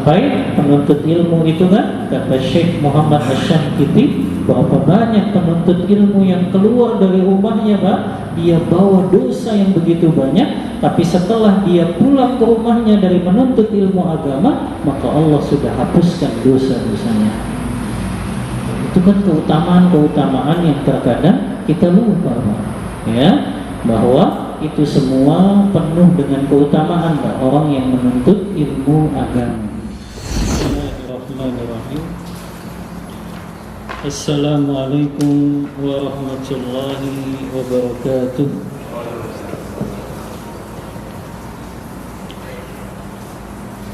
Sampai penuntut ilmu itu kan, kata Syekh Muhammad Asy-Syangkiti, berapa banyak penuntut ilmu yang keluar dari rumahnya, Pak, dia bawa dosa yang begitu banyak, tapi setelah dia pulang ke rumahnya dari menuntut ilmu agama, maka Allah sudah hapuskan dosa-dosanya. Itu kan keutamaan-keutamaan yang terkadang kita lupa, Pak, ya, bahwa itu semua penuh dengan keutamaan, Pak, orang yang menuntut ilmu agama. Bismillahirrahmanirrahim. Assalamualaikum warahmatullahi wabarakatuh.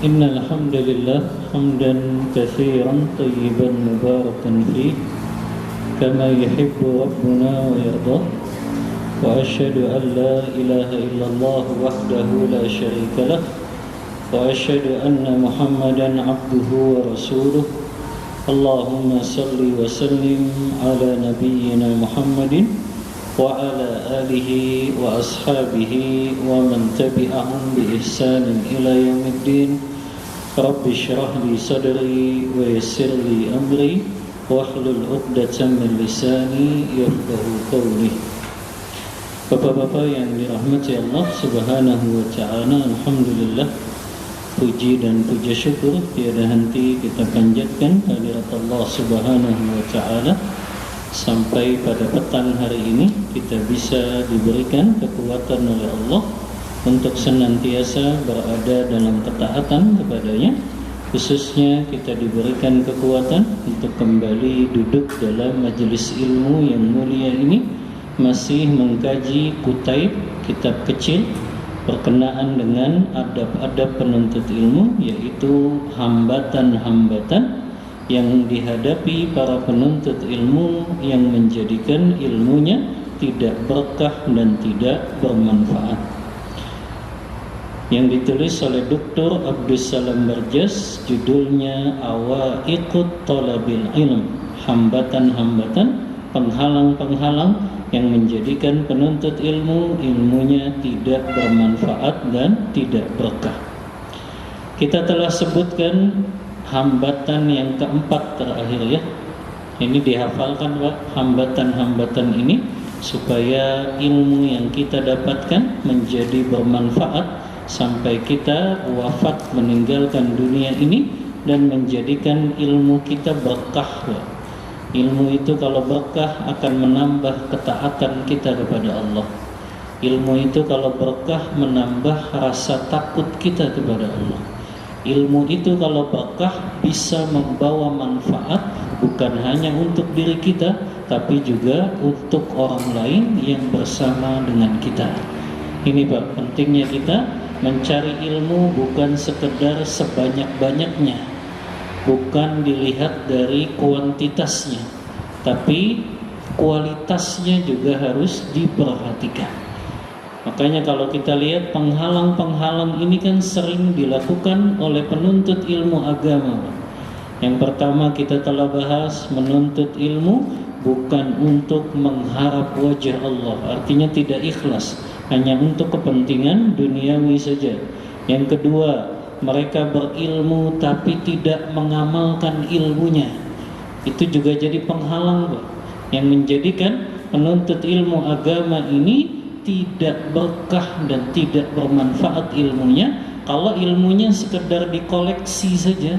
Innal hamdalillah hamdan katsiran tayyiban mubarakan fih kama yuhibbu rabbuna wa yarda. Wa asyhadu an la ilaha illallah wahdahu la syarika lah. Wa asyhadu anna Muhammadan abduhu wa rasuluh. Allahumma salli wa sallim ala nabiyyina Muhammadin wa ala alihi wa ashabihi wa man tabi'ahum bi ihsanin ila yaumiddin. Rabbi shrah li sadri wa yassir li amri wahlul 'uqdatam min lisani yafqahu qawli. Bapak-bapak yang dirahmati Allah Subhanahu wa taala, alhamdulillah, puji dan puja syukur tiada henti kita panjatkan kehadirat Allah Subhanahu wa taala. Sampai pada petang hari ini kita bisa diberikan kekuatan oleh Allah untuk senantiasa berada dalam ketaatan kepadanya. Khususnya kita diberikan kekuatan untuk kembali duduk dalam majelis ilmu yang mulia ini, masih mengkaji Kutaib, kitab kecil berkenaan dengan adab-adab penuntut ilmu, yaitu hambatan-hambatan yang dihadapi para penuntut ilmu yang menjadikan ilmunya tidak berkah dan tidak bermanfaat, yang ditulis oleh Dr. Abdus Salam Barjas. Judulnya Awaiqut Thalabil Ilm, hambatan-hambatan, penghalang-penghalang yang menjadikan penuntut ilmunya tidak bermanfaat dan tidak berkah. Kita telah sebutkan hambatan yang keempat terakhir, ya. Ini dihafalkan, Pak, hambatan-hambatan ini, supaya ilmu yang kita dapatkan menjadi bermanfaat sampai kita wafat meninggalkan dunia ini, dan menjadikan ilmu kita berkah, Pak. Ilmu itu kalau berkah akan menambah ketaatan kita kepada Allah. Ilmu itu kalau berkah menambah rasa takut kita kepada Allah. Ilmu itu kalau berkah bisa membawa manfaat bukan hanya untuk diri kita, tapi juga untuk orang lain yang bersama dengan kita. Ini, Pak, pentingnya kita mencari ilmu bukan sekedar sebanyak-banyaknya, bukan dilihat dari kuantitasnya, tapi kualitasnya juga harus diperhatikan. Makanya kalau kita lihat penghalang-penghalang ini kan sering dilakukan oleh penuntut ilmu agama. Yang pertama kita telah bahas, menuntut ilmu bukan untuk mengharap wajah Allah, artinya tidak ikhlas, hanya untuk kepentingan duniawi saja. Yang kedua, mereka berilmu tapi tidak mengamalkan ilmunya. Itu juga jadi penghalang, Pak, yang menjadikan penuntut ilmu agama ini tidak berkah dan tidak bermanfaat ilmunya. Kalau ilmunya sekedar dikoleksi saja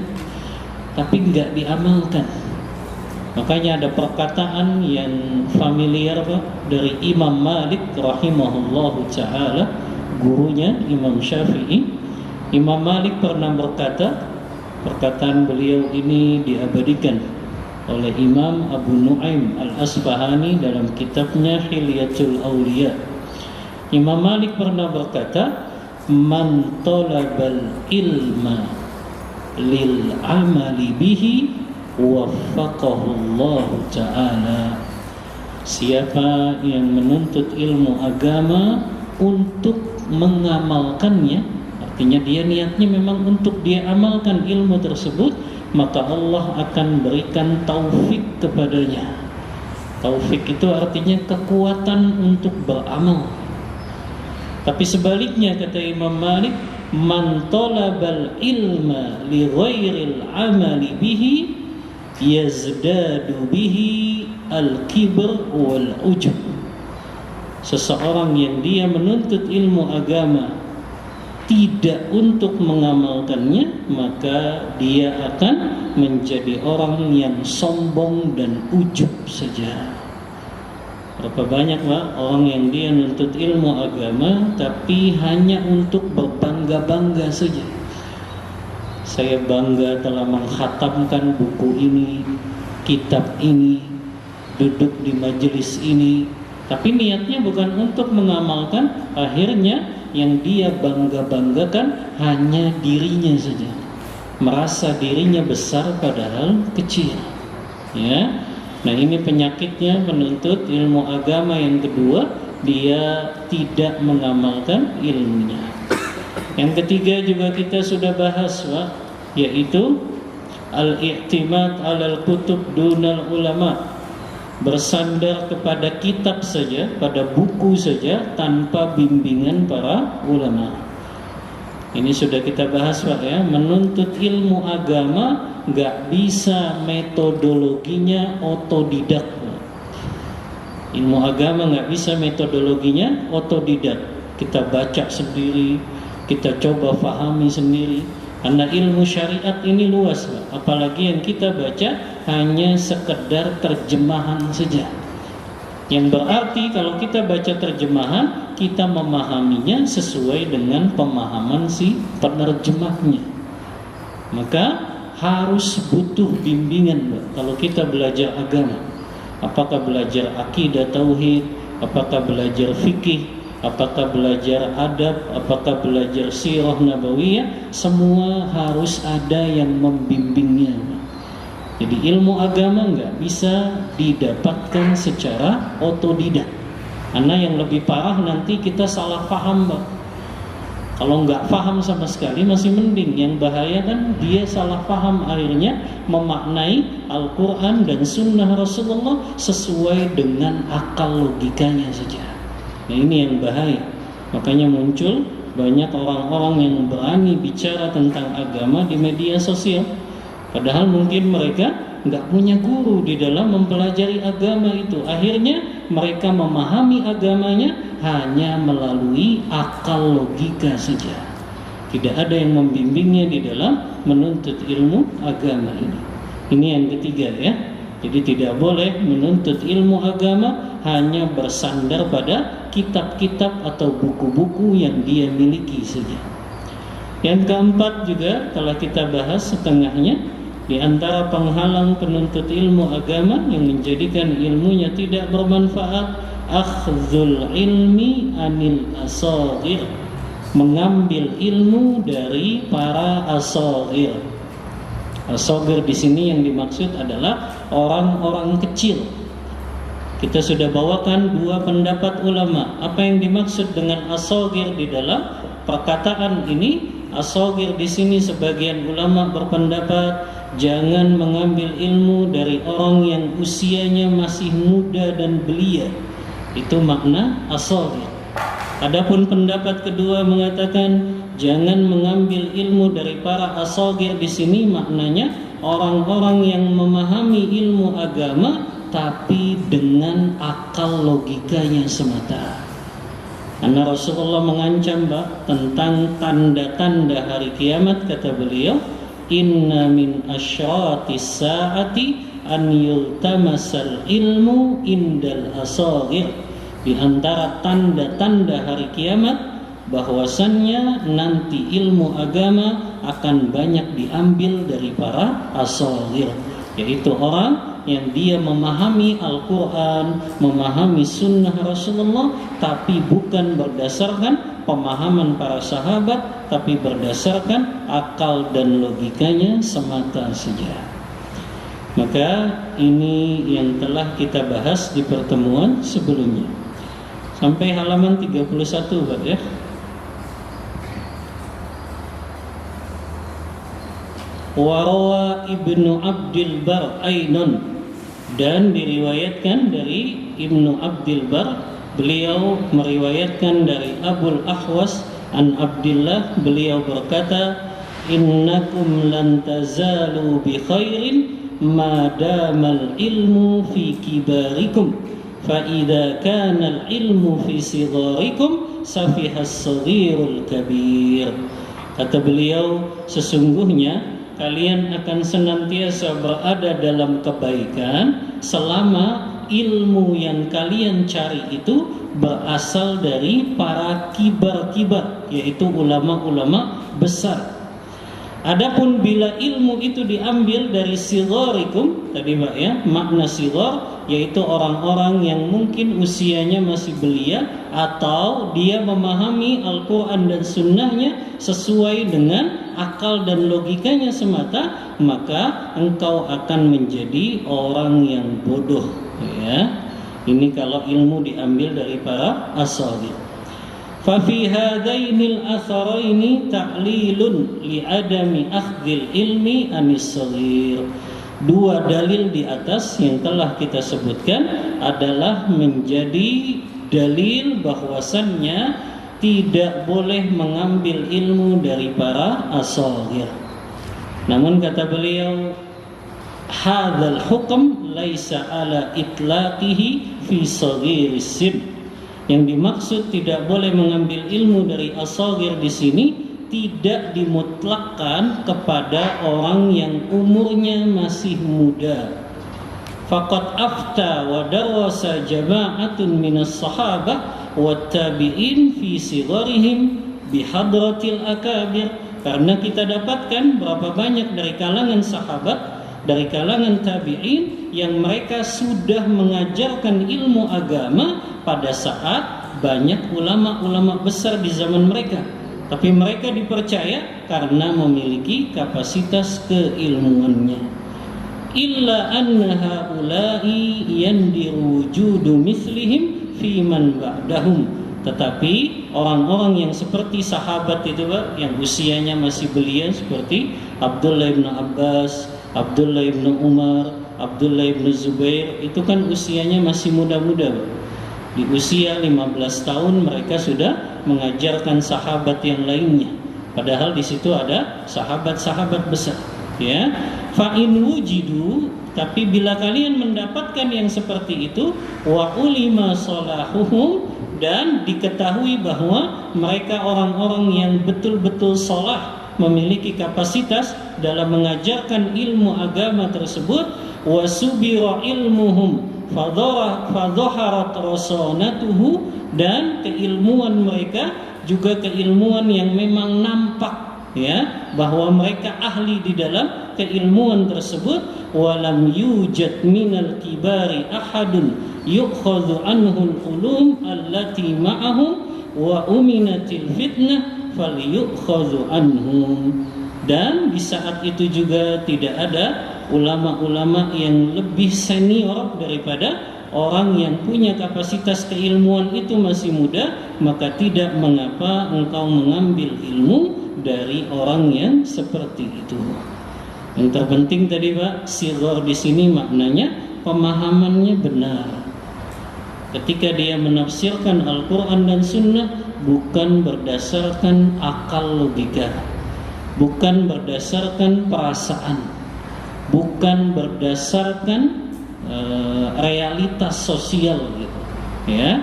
tapi nggak diamalkan. Makanya ada perkataan yang familiar, Pak, dari Imam Malik rahimahullahu ta'ala, gurunya Imam Syafi'i. Imam Malik pernah berkata, perkataan beliau ini diabadikan oleh Imam Abu Nu'aim Al-Asfahani dalam kitabnya Hilyatul Awliya. Imam Malik pernah berkata, man talabal ilma lil amali bihi waffaqahu Allah ta'ala. Siapa yang menuntut ilmu agama untuk mengamalkannya, artinya dia niatnya memang untuk dia amalkan ilmu tersebut, maka Allah akan berikan taufik kepadanya. Taufik itu artinya kekuatan untuk beramal. Tapi sebaliknya, kata Imam Malik, man talabal ilma li ghairil amali bihi yazdadu bihi al-kibr wal ujub. Seseorang yang dia menuntut ilmu agama tidak untuk mengamalkannya, maka dia akan menjadi orang yang sombong dan ujub saja. Berapa banyak Pak orang yang dia nuntut ilmu agama tapi hanya untuk berbangga-bangga saja. Saya bangga telah mengkhatamkan buku ini, kitab ini, duduk di majelis ini, tapi niatnya bukan untuk mengamalkan. Akhirnya yang dia bangga-banggakan hanya dirinya saja, merasa dirinya besar padahal kecil. Ya, nah ini penyakitnya menuntut ilmu agama. Yang kedua, dia tidak mengamalkan ilmunya. Yang ketiga juga kita sudah bahas Pak, yaitu al-i'timad 'alal kutub dunal ulama, bersandar kepada kitab saja, pada buku saja tanpa bimbingan para ulama. Ini sudah kita bahas Pak ya, menuntut ilmu agama nggak bisa metodologinya otodidak. Ilmu agama nggak bisa metodologinya otodidak. Kita baca sendiri, kita coba fahami sendiri. Karena ilmu syariat ini luas Pak. Apalagi yang kita baca hanya sekedar terjemahan saja, yang berarti kalau kita baca terjemahan, kita memahaminya sesuai dengan pemahaman si penerjemahnya. Maka harus butuh bimbingan Pak, kalau kita belajar agama. Apakah belajar akidah tauhid, apakah belajar fikih, apakah belajar adab, apakah belajar sirah nabawiyah, semua harus ada yang membimbingnya. Jadi ilmu agama nggak bisa didapatkan secara otodidak. Karena yang lebih parah nanti kita salah paham Pak. Kalau nggak paham sama sekali masih mending. Yang bahaya kan dia salah paham, akhirnya memaknai Al-Quran dan Sunnah Rasulullah sesuai dengan akal logikanya saja. Nah ini yang bahaya. Makanya muncul banyak orang-orang yang berani bicara tentang agama di media sosial, padahal mungkin mereka nggak punya guru di dalam mempelajari agama itu. Akhirnya mereka memahami agamanya hanya melalui akal logika saja. Tidak ada yang membimbingnya di dalam menuntut ilmu agama ini. Ini yang ketiga ya. Jadi tidak boleh menuntut ilmu agama hanya bersandar pada kitab-kitab atau buku-buku yang dia miliki saja. Yang keempat juga telah kita bahas setengahnya, di antara penghalang penuntut ilmu agama yang menjadikan ilmunya tidak bermanfaat, akhdhul ilmi anil asaghir, mengambil ilmu dari para asaghir. Asaghir di sini yang dimaksud adalah orang-orang kecil. Kita sudah bawakan dua pendapat ulama. Apa yang dimaksud dengan asaghir di dalam perkataan ini? Asaghir di sini sebagian ulama berpendapat jangan mengambil ilmu dari orang yang usianya masih muda dan belia. Itu makna asaghir. Adapun pendapat kedua mengatakan jangan mengambil ilmu dari para asaghir di sini, maknanya orang-orang yang memahami ilmu agama tapi dengan akal logikanya semata. Karena Rasulullah mengancam tentang tanda-tanda hari kiamat, kata beliau, inna min asyratis saati an yultamasal ilmu indal asaghir. Di antara tanda-tanda hari kiamat bahwasannya nanti ilmu agama akan banyak diambil dari para asaghir, yaitu orang yang dia memahami Al-Quran, memahami sunnah Rasulullah, tapi bukan berdasarkan pemahaman para sahabat, tapi berdasarkan akal dan logikanya semata saja. Maka ini yang telah kita bahas di pertemuan sebelumnya sampai halaman 31 Pak ya. Warawa Ibnu Abdil Bar Ainun, dan diriwayatkan dari Ibnu Abdil Bar, beliau meriwayatkan dari Abul Ahwas An Abdillah, beliau berkata, innakum lan tazalu bi khairin ma damal ilmu fi kibarikum fa idza kana al ilmu fi sigharikum safihas saghirul kabir. Kata beliau, sesungguhnya kalian akan senantiasa berada dalam kebaikan selama ilmu yang kalian cari itu berasal dari para kibar-kibar, yaitu ulama-ulama besar. Adapun bila ilmu itu diambil dari sigharikum, tadi Pak ya, makna sighar yaitu orang-orang yang mungkin usianya masih belia atau dia memahami Al-Quran dan Sunnahnya sesuai dengan akal dan logikanya semata, maka engkau akan menjadi orang yang bodoh ya. Ini kalau ilmu diambil dari para as-saghir. ففي هذين الأثرين تعليل لعدم أخذ العلم عن الصغير. Dua dalil di atas yang telah kita sebutkan adalah menjadi dalil bahwasannya tidak boleh mengambil ilmu dari para as-saghir. Namun kata beliau, hadzal hukm laisa ala itlaqihi fi saghiris sin. Yang dimaksud tidak boleh mengambil ilmu dari as-saghir di sini tidak dimutlakkan kepada orang yang umurnya masih muda. Faqad afta wa darasa jama'atun minas sahabah wa tabi'in fi sigharihim bihadratil akabir. Karena kita dapatkan berapa banyak dari kalangan sahabat, dari kalangan tabi'in yang mereka sudah mengajarkan ilmu agama pada saat banyak ulama-ulama besar di zaman mereka. Tapi mereka dipercaya karena memiliki kapasitas keilmuannya. Illa anna haula'i yandiru wujudu mithlihim fi man ba'dahum. Tetapi orang-orang yang seperti sahabat itu Pak, yang usianya masih belia seperti Abdullah bin Abbas, Abdullah bin Umar, Abdullah bin Zubair, itu kan usianya masih muda-muda Pak. Di usia 15 tahun mereka sudah mengajarkan sahabat yang lainnya. Padahal di situ ada sahabat-sahabat besar, ya. Fa in wujidu, tapi bila kalian mendapatkan yang seperti itu, wa ulima salahuhum, dan diketahui bahwa mereka orang-orang yang betul-betul salah, memiliki kapasitas dalam mengajarkan ilmu agama tersebut, wa subira ilmuhum fadhaharat rasanatuhu, dan keilmuan mereka juga keilmuan yang memang nampak ya, bahwa mereka ahli di dalam keilmuan tersebut. Walam yujad minal kibari ahadun yukhadhu anhu al-ulum allati ma'ahum wa uminatil fitnah falyukhadhu anhum. Dan di saat itu juga tidak ada ulama-ulama yang lebih senior daripada orang yang punya kapasitas keilmuan itu masih muda, maka tidak mengapa engkau mengambil ilmu dari orang yang seperti itu. Yang terpenting tadi Pak, sighar di sini maknanya pemahamannya benar. Ketika dia menafsirkan Al-Quran dan Sunnah bukan berdasarkan akal logika, bukan berdasarkan perasaan, bukan berdasarkan realitas sosial gitu ya,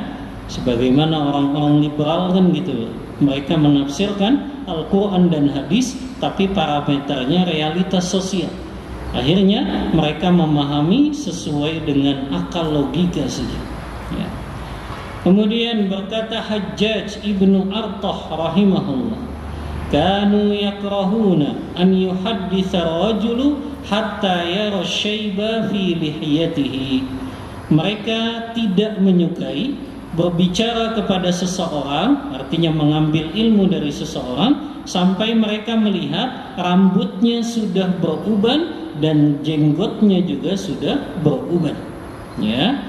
sebagaimana orang-orang liberal kan gitu, mereka menafsirkan Al-Quran dan hadis tapi parameternya realitas sosial. Akhirnya mereka memahami sesuai dengan akal logika saja ya. Kemudian berkata Hajjaj ibnu Artah rahimahullah, kanu yakrahuna an yuhadditha rajulu hatta yara syaiba fi lihiyatihi. Mereka tidak menyukai berbicara kepada seseorang, artinya mengambil ilmu dari seseorang sampai mereka melihat rambutnya sudah beruban dan jenggotnya juga sudah beruban ya.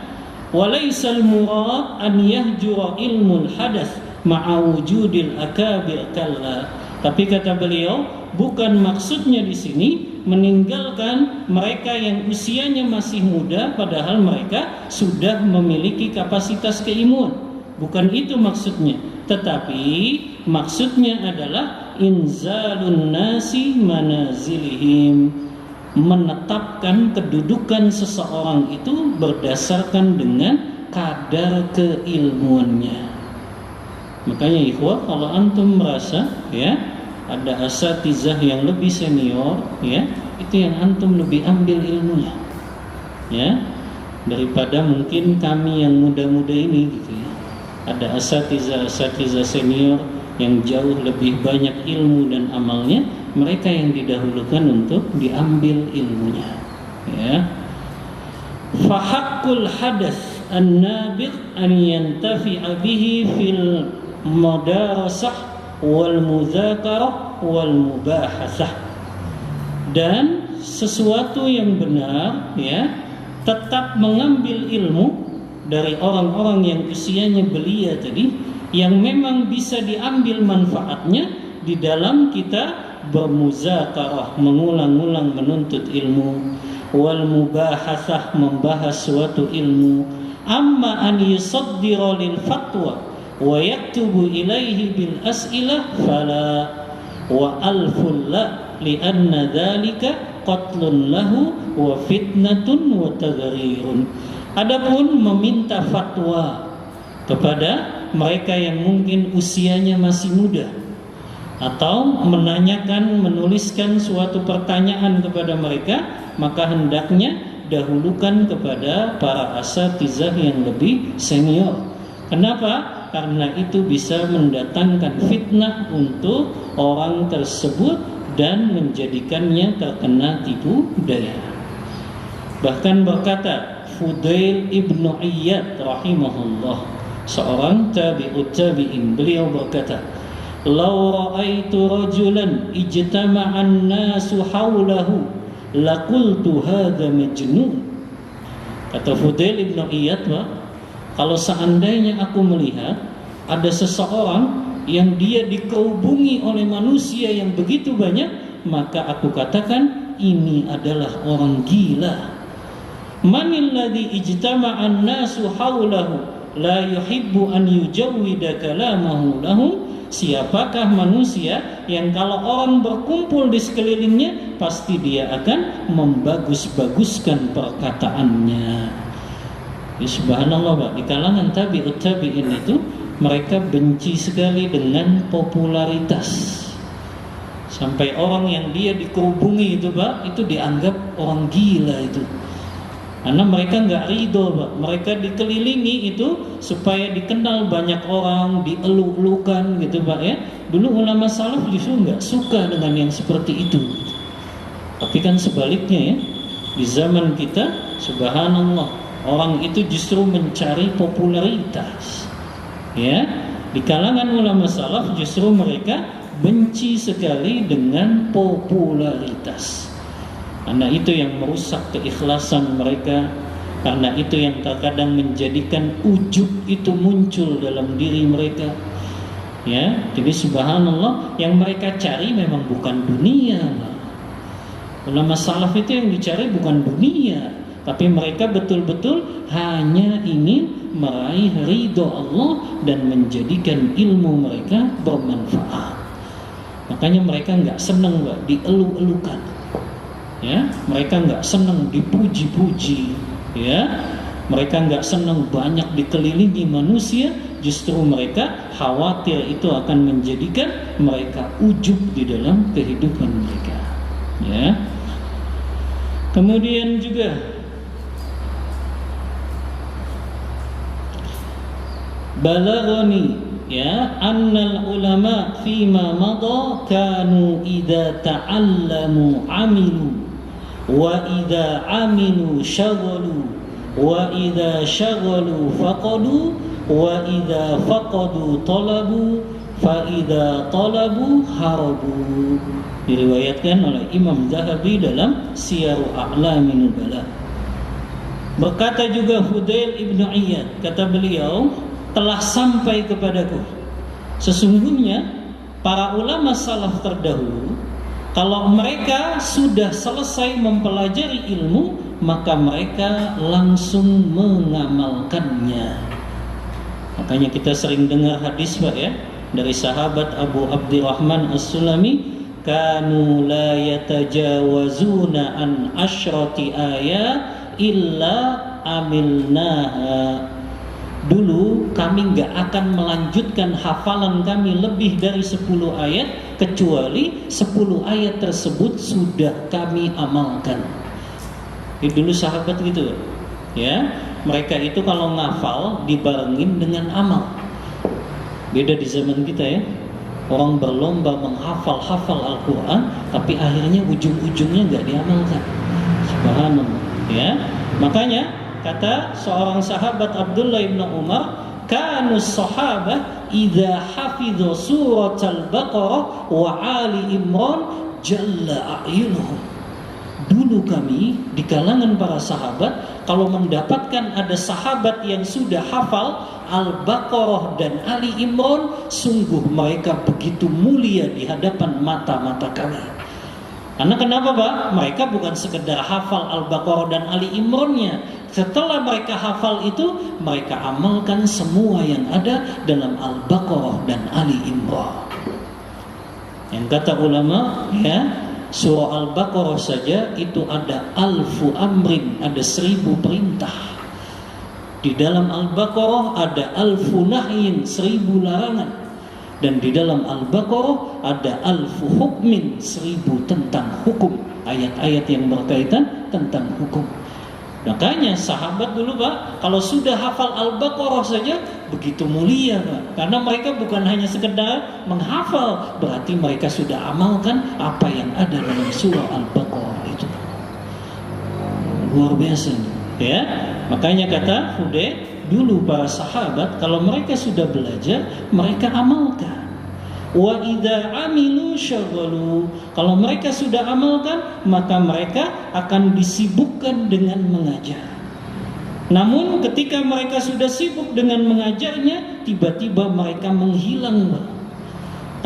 Walaisal murad an yahjura ilmul hadath ma'a wujudil akabir kalla. Tapi kata beliau, bukan maksudnya di sini meninggalkan mereka yang usianya masih muda padahal mereka sudah memiliki kapasitas keilmuan. Bukan itu maksudnya. tetapi maksudnya adalah inzalun nasi manazilihim, menetapkan kedudukan seseorang itu berdasarkan dengan kadar keilmuannya. Makanya ikhwah, kalau antum merasa ya ada asatizah yang lebih senior, ya itu yang antum lebih ambil ilmunya, ya, daripada mungkin kami yang muda-muda ini gitu ya. Ada asatizah senior yang jauh lebih banyak ilmu dan amalnya, mereka yang didahulukan untuk diambil ilmunya, ya. Fahaqqul hadath an-nabigh an yantafi'a bihi fil madarasah wal mudzakarah wal mubahasah. Dan sesuatu yang benar, ya, tetap mengambil ilmu dari orang-orang yang usianya belia tadi, yang memang bisa diambil manfaatnya di dalam kita bermuzakarah, mengulang-ulang menuntut ilmu, wal mubahasah, membahas suatu ilmu. Amma an yusaddira lil fatwa wa yaktubu ilaihi bil as'ilah fala wa alful la lianna dzalika qatlun lahu wa fitnatun wa tagharirun. Adapun meminta fatwa kepada mereka yang mungkin usianya masih muda, atau menanyakan, menuliskan suatu pertanyaan kepada mereka, maka hendaknya dahulukan kepada para asatizah yang lebih senior. Kenapa? Karena itu bisa mendatangkan fitnah untuk orang tersebut dan menjadikannya terkena tipu daya. Bahkan berkata Fudail ibnu Iyad rahimahullah, seorang tabi'ut tabi'in, beliau berkata, "Law ra'aitu rajulan ijtama'an nasu haulahu laqultu hadza majnun." Kata Fudail ibnu Iyad, kalau seandainya aku melihat ada seseorang yang dia dikerubungi oleh manusia yang begitu banyak, maka aku katakan ini adalah orang gila. Manil ladzi ijtama'an nasu haulahu la yuhibbu an yujawwida kalamahu lahum. Siapakah manusia yang kalau orang berkumpul di sekelilingnya pasti dia akan membagus-baguskan perkataannya. Ya, subhanallah, Pak, di kalangan tabi'ut tabi'in itu mereka benci sekali dengan popularitas. Sampai orang yang dia dikerubungi itu, Pak, itu dianggap orang gila itu. Karena mereka nggak ridho, Pak. Mereka dikelilingi itu supaya dikenal banyak orang, dieluk-elukan gitu, Pak, ya. Dulu ulama salaf justru nggak suka dengan yang seperti itu. Tapi kan sebaliknya, ya, di zaman kita, subhanallah, orang itu justru mencari popularitas. Ya, di kalangan ulama salaf justru mereka benci sekali dengan popularitas. Karena itu yang merusak keikhlasan mereka. Karena itu yang terkadang menjadikan ujub itu muncul dalam diri mereka. Ya, jadi subhanallah, yang mereka cari memang bukan dunia. Ulama salaf itu yang dicari bukan dunia, tapi mereka betul-betul hanya ingin meraih ridho Allah dan menjadikan ilmu mereka bermanfaat. Makanya mereka nggak senang, Mbak, dielu-elukan. Ya, mereka nggak senang dipuji-puji. Ya, mereka nggak senang banyak dikelilingi manusia. Justru mereka khawatir itu akan menjadikan mereka ujub di dalam kehidupan mereka. Ya. Kemudian juga balaghani, ya, annal ulama fima madha kanu idza ta'allamu amilu wa idza amilu syaghalu wa idza syaghalu faqadu wa idza faqadu talabu fa idza talabu harabu. Diriwayatkan oleh Imam Zahabi dalam Syiarul A'lamin Nubala. Berkata juga Fudail ibnu Iyad, kata beliau, telah sampai kepadaku sesungguhnya para ulama salaf terdahulu, kalau mereka sudah selesai mempelajari ilmu, maka mereka langsung mengamalkannya. Makanya kita sering dengar hadis Pak ya, dari sahabat Abu Abdurrahman As-Sulami, kanu la yatajawazuna an asyrati ayat illa amilnaha. Dulu kami gak akan melanjutkan hafalan kami lebih dari 10 ayat kecuali 10 ayat tersebut sudah kami amalkan. Dulu sahabat gitu ya, mereka itu kalau ngafal dibarengin dengan amal. Beda di zaman kita ya, orang berlomba menghafal Al-Quran tapi akhirnya ujung-ujungnya gak diamalkan. Subhanallah ya. Makanya kata seorang sahabat Abdullah bin Umar, kanus sahabah idza hafidhu surat al-Baqarah wa Ali Imran jalla a'yunuhum. Dulu kami di kalangan para sahabat, kalau mendapatkan ada sahabat yang sudah hafal Al-Baqarah dan Ali Imran, sungguh mereka begitu mulia di hadapan mata-mata kami. Karena kenapa Pak? Mereka bukan sekedar hafal Al-Baqarah dan Ali Imran-nya. Setelah mereka hafal itu, mereka amalkan semua yang ada dalam Al-Baqarah dan Ali Imran. Yang kata ulama ya, surah Al-Baqarah saja itu ada alfu amrin, ada 1000 perintah. Di dalam Al-Baqarah ada alfu nahyin, 1000 larangan. Dan di dalam Al-Baqarah ada alfu hukmin, 1000 tentang hukum, ayat-ayat yang berkaitan tentang hukum. Makanya sahabat dulu Pak, kalau sudah hafal Al-Baqarah saja begitu mulia Pak, karena mereka bukan hanya sekedar menghafal, berarti mereka sudah amalkan apa yang ada dalam surah Al-Baqarah itu. Luar biasa ya. Makanya kata Fudail, dulu para sahabat kalau mereka sudah belajar, mereka amalkan. Wa idza amilu syaghalu, kalau mereka sudah amalkan, maka mereka akan disibukkan dengan mengajar. Namun ketika mereka sudah sibuk dengan mengajarnya, tiba-tiba mereka menghilang Pak.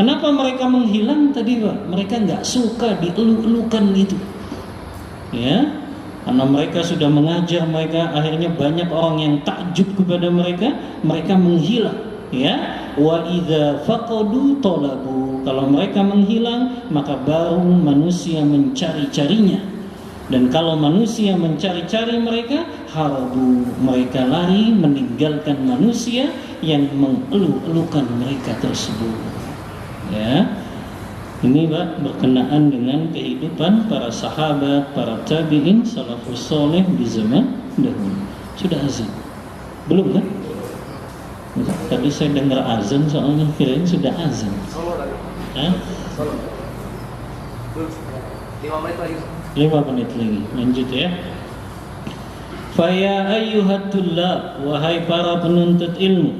Kenapa mereka menghilang tadi Pak? Mereka nggak suka dielu-elukan itu ya. Karena mereka sudah mengajar, mereka akhirnya banyak orang yang takjub kepada mereka, mereka menghilang ya. Wa idza faqadu talabu, kalau mereka menghilang maka baru manusia mencari-carinya. Dan kalau manusia mencari-cari mereka, harabu, mereka lari meninggalkan manusia yang mengeluh-elukan mereka tersebut ya. Ini Pak berkenaan dengan kehidupan para sahabat, para tabi'in, salafus soleh di zaman dahulu. Sudah azan? Belum kan? Tadi saya dengar azan, soalnya kirain sudah azan. Hah? 5 menit lagi. 5 menit lagi, lanjut ya. Faya ayyuhat tullab, wahai para penuntut ilmu,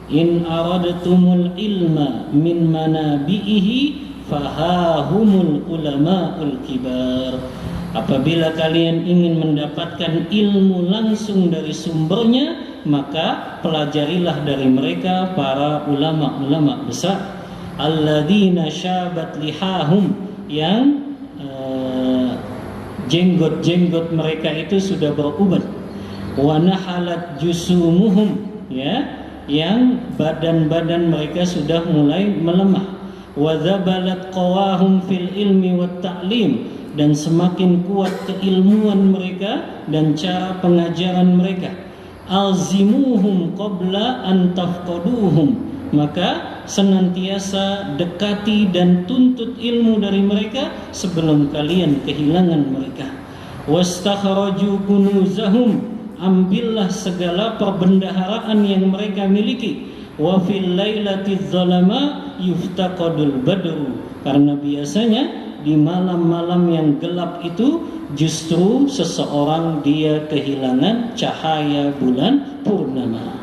in aradtumul ilma min manabihi fahahumul ulama'ul kibar. Apabila kalian ingin mendapatkan ilmu langsung dari sumbernya, maka pelajarilah dari mereka para ulama-ulama besar. Alladzina syabat lihahum, yang jenggot-jenggot mereka itu sudah beruban. Wa nahalat jusumuhum, ya, yang badan-badan mereka sudah mulai melemah. Wa dzabalat qawahum fil ilmi wat ta'lim, dan semakin kuat keilmuan mereka dan cara pengajaran mereka. Alzimuhum qabla an tafqaduhum, maka senantiasa dekati dan tuntut ilmu dari mereka sebelum kalian kehilangan mereka. Wastakhraju kunuzahum, ambillah segala perbendaharaan yang mereka miliki. Wa fil lailatiz zalama yuftaqadul badru, karena biasanya di malam-malam yang gelap itu justru seseorang dia kehilangan cahaya bulan purnama.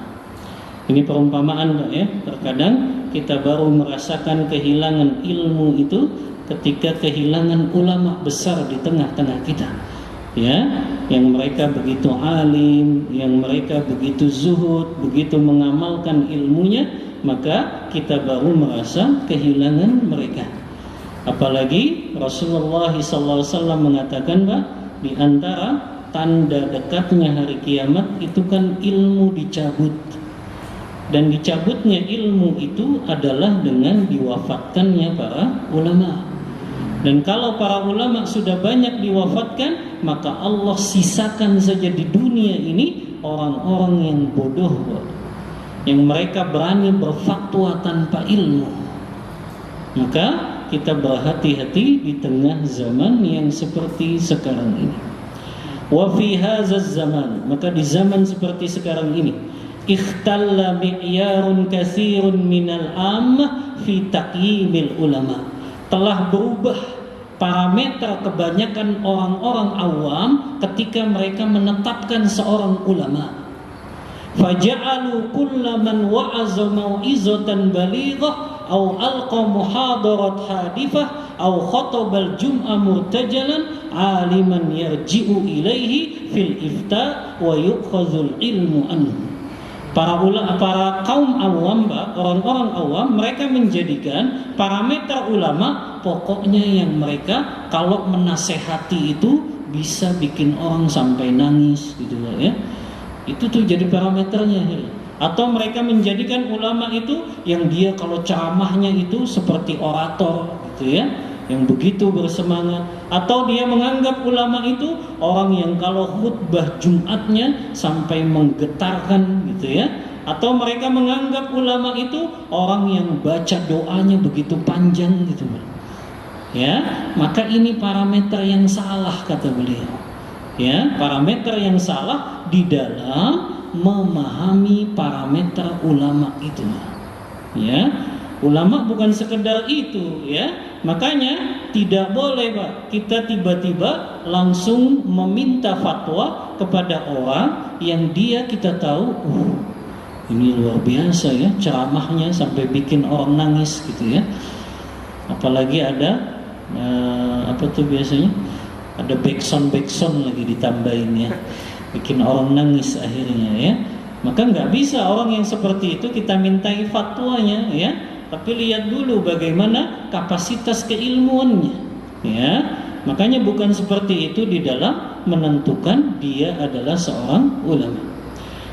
Ini perumpamaan Pak ya. Terkadang kita baru merasakan kehilangan ilmu itu ketika kehilangan ulama besar di tengah-tengah kita, ya, yang mereka begitu alim, yang mereka begitu zuhud, begitu mengamalkan ilmunya, maka kita baru merasa kehilangan mereka. Apalagi Rasulullah SAW mengatakan, Pak, di antara tanda dekatnya hari kiamat itu kan ilmu dicabut. Dan dicabutnya ilmu itu adalah dengan diwafatkannya para ulama. Dan kalau para ulama sudah banyak diwafatkan, maka Allah sisakan saja di dunia ini orang-orang yang bodoh, yang mereka berani berfatwa tanpa ilmu. Maka kita berhati-hati di tengah zaman yang seperti sekarang ini. Wa fi hadzal zaman, maka di zaman seperti sekarang ini, ikhtalla mi'yarun katsirun minal ammah fi taqyimil ulama. Telah berubah parameter kebanyakan orang-orang awam ketika mereka menetapkan seorang ulama. Faja'alu kullaman wa'aza mau'izatan balighah aw alqa muhadarat hadifah aw khatabal jum'a murtajalan aliman yarji'u ilaihi fil ifta wa yu'khazul ilmu anhu. Para kaum awam, orang-orang awam, mereka menjadikan parameter ulama pokoknya yang mereka kalau menasehati itu bisa bikin orang sampai nangis gitu ya. Itu tuh jadi parameternya. Atau mereka menjadikan ulama itu yang dia kalau ceramahnya itu seperti orator gitu ya, yang begitu bersemangat. Atau dia menganggap ulama itu orang yang kalau khutbah Jumatnya sampai menggetarkan gitu ya. Atau mereka menganggap ulama itu orang yang baca doanya begitu panjang gitu ya. Maka ini parameter yang salah kata beliau ya, parameter yang salah di dalam memahami parameter ulama itu ya. Ulama bukan sekedar itu ya. Makanya tidak boleh Pak kita tiba-tiba langsung meminta fatwa kepada orang yang dia kita tahu ini luar biasa ya ceramahnya sampai bikin orang nangis gitu ya. Apalagi ada apa tuh biasanya ada backsound lagi ditambahin ya, bikin orang nangis akhirnya ya. Maka nggak bisa orang yang seperti itu kita mintai fatwanya ya, tapi lihat dulu bagaimana kapasitas keilmuannya ya. Makanya bukan seperti itu di dalam menentukan dia adalah seorang ulama.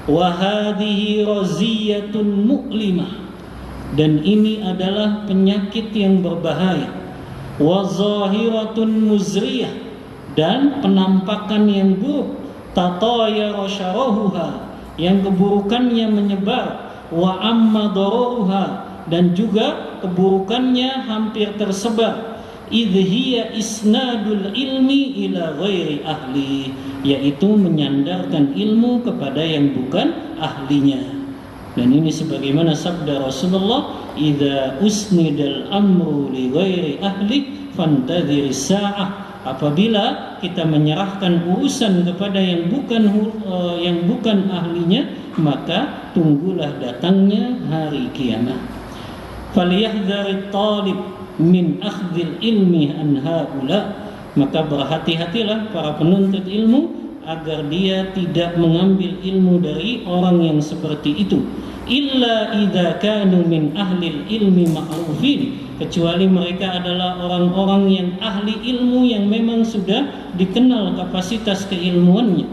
Wa hadhihi raziyatun mu'limah, dan ini adalah penyakit yang berbahaya. Wa zahiratun muzriyah, dan penampakan yang buruk. Tatayara syarahuha, yang keburukannya menyebar. Wa amma dararuha, dan juga keburukannya hampir tersebar. Idhiya isnadul ilmi ila ghairi ahli, yaitu menyandarkan ilmu kepada yang bukan ahlinya. Dan ini sebagaimana sabda Rasulullah, idza usnidal amru li ghairi ahli fantadhiris sa'ah. Apabila kita menyerahkan urusan kepada yang bukan ahlinya, maka tunggulah datangnya hari kiamat. Falyahdharit talib min akhdhil ilmi an haula, maka berhati-hatilah para penuntut ilmu agar dia tidak mengambil ilmu dari orang yang seperti itu. Illa idza kanu min ahlil ilmi ma'rufin, kecuali mereka adalah orang-orang yang ahli ilmu yang memang sudah dikenal kapasitas keilmuannya.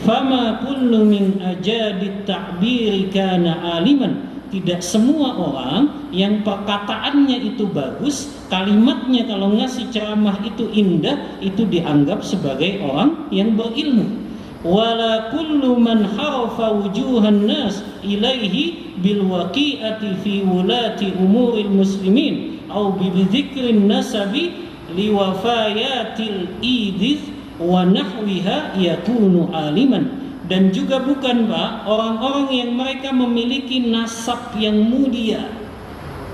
Fama kullu min ajadit ta'biri kana aliman, tidak semua orang yang perkataannya itu bagus, kalimatnya kalau ngasih ceramah itu indah, itu dianggap sebagai orang yang berilmu. Wala kullu man harafa wujuhan nas ilaihi bil waqi'ati fi wulati umuril muslimin au bi dzikrin nasabi liwafayatil idiz wa nahwiha yakunu aliman. Dan juga bukan Pak orang-orang yang mereka memiliki nasab yang mulia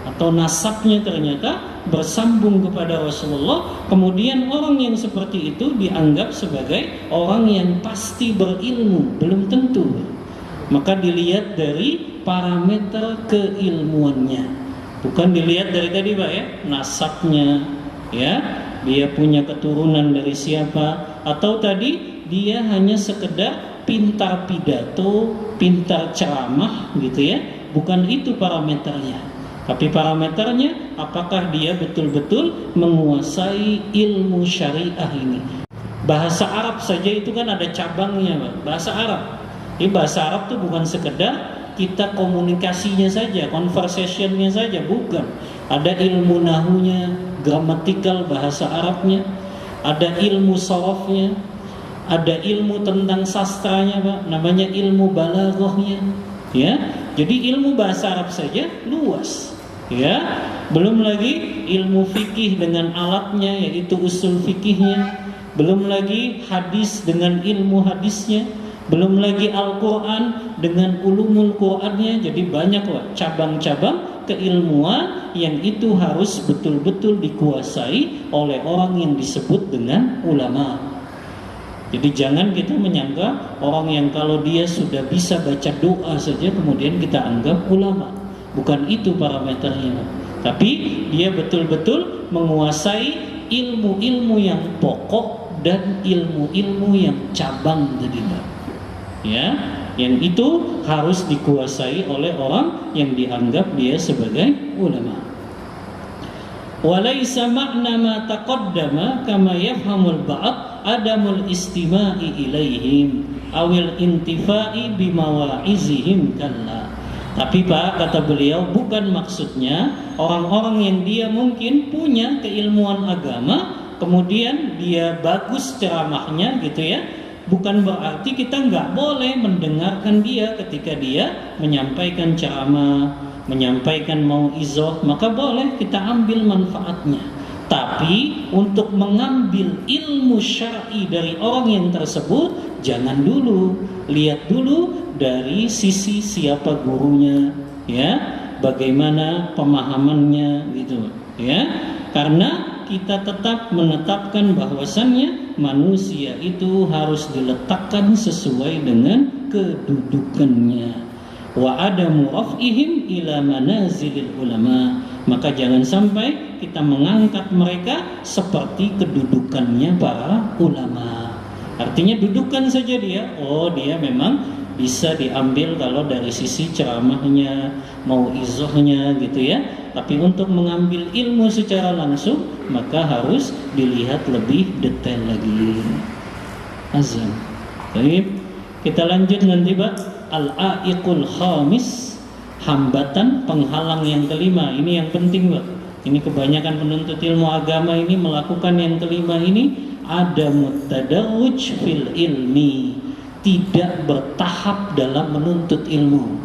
atau nasabnya ternyata bersambung kepada Rasulullah, kemudian orang yang seperti itu dianggap sebagai orang yang pasti berilmu, belum tentu. Maka dilihat dari parameter keilmuannya, bukan dilihat dari tadi Pak ya, nasabnya ya, dia punya keturunan dari siapa, atau tadi dia hanya sekedar pintar pidato, pintar ceramah gitu ya. Bukan itu parameternya. Tapi parameternya apakah dia betul-betul menguasai ilmu syariah ini. Bahasa Arab saja itu kan ada cabangnya, Pak. Bahasa Arab. Bahasa Arab itu bukan sekedar kita komunikasinya saja, conversationnya saja, bukan. Ada ilmu nahunya, gramatikal bahasa Arabnya, ada ilmu sorofnya, ada ilmu tentang sastranya, Pak, namanya ilmu balaghahnya, ya. Jadi ilmu bahasa Arab saja luas, ya. Belum lagi ilmu fikih dengan alatnya, yaitu usul fikihnya. Belum lagi hadis dengan ilmu hadisnya. Belum lagi Al-Quran dengan ulumul Qurannya. Jadi banyak, Pak, cabang-cabang keilmuan yang itu harus betul-betul dikuasai oleh orang yang disebut dengan ulama. Jadi jangan kita menyangka orang yang kalau dia sudah bisa baca doa saja kemudian kita anggap ulama. Bukan itu parameternya. Tapi dia betul-betul menguasai ilmu-ilmu yang pokok dan ilmu-ilmu yang cabang tadi, Pak. Ya, yang itu harus dikuasai oleh orang yang dianggap dia sebagai ulama. Walaysa ma'na ma taqaddama kama yafhamul ba'd adamul istima'i ilaihim awil intifa'i bimawa'izihim kalla. Tapi Pak, kata beliau, bukan maksudnya orang-orang yang dia mungkin punya keilmuan agama kemudian dia bagus ceramahnya gitu ya, bukan berarti kita nggak boleh mendengarkan dia ketika dia menyampaikan ceramah, menyampaikan mauizah, maka boleh kita ambil manfaatnya. Tapi untuk mengambil ilmu syar'i dari orang yang tersebut, jangan dulu, lihat dulu dari sisi siapa gurunya, ya, bagaimana pemahamannya, gitu, ya. Karena kita tetap menetapkan bahwasannya manusia itu harus diletakkan sesuai dengan kedudukannya. Wa adamu raf'ihim ila manazilil ulama. Maka jangan sampai kita mengangkat mereka seperti kedudukannya para ulama. Artinya dudukan saja dia, oh dia memang bisa diambil kalau dari sisi ceramahnya, mauizahnya gitu ya. Tapi untuk mengambil ilmu secara langsung maka harus dilihat lebih detail lagi. Azan. Baik, kita lanjut nanti, Pak. Al-aiqul khamis, hambatan penghalang yang kelima. Ini yang penting, Pak. Ini kebanyakan penuntut ilmu agama ini melakukan yang kelima ini, ada mutadarruj fil ilmi, tidak bertahap dalam menuntut ilmu.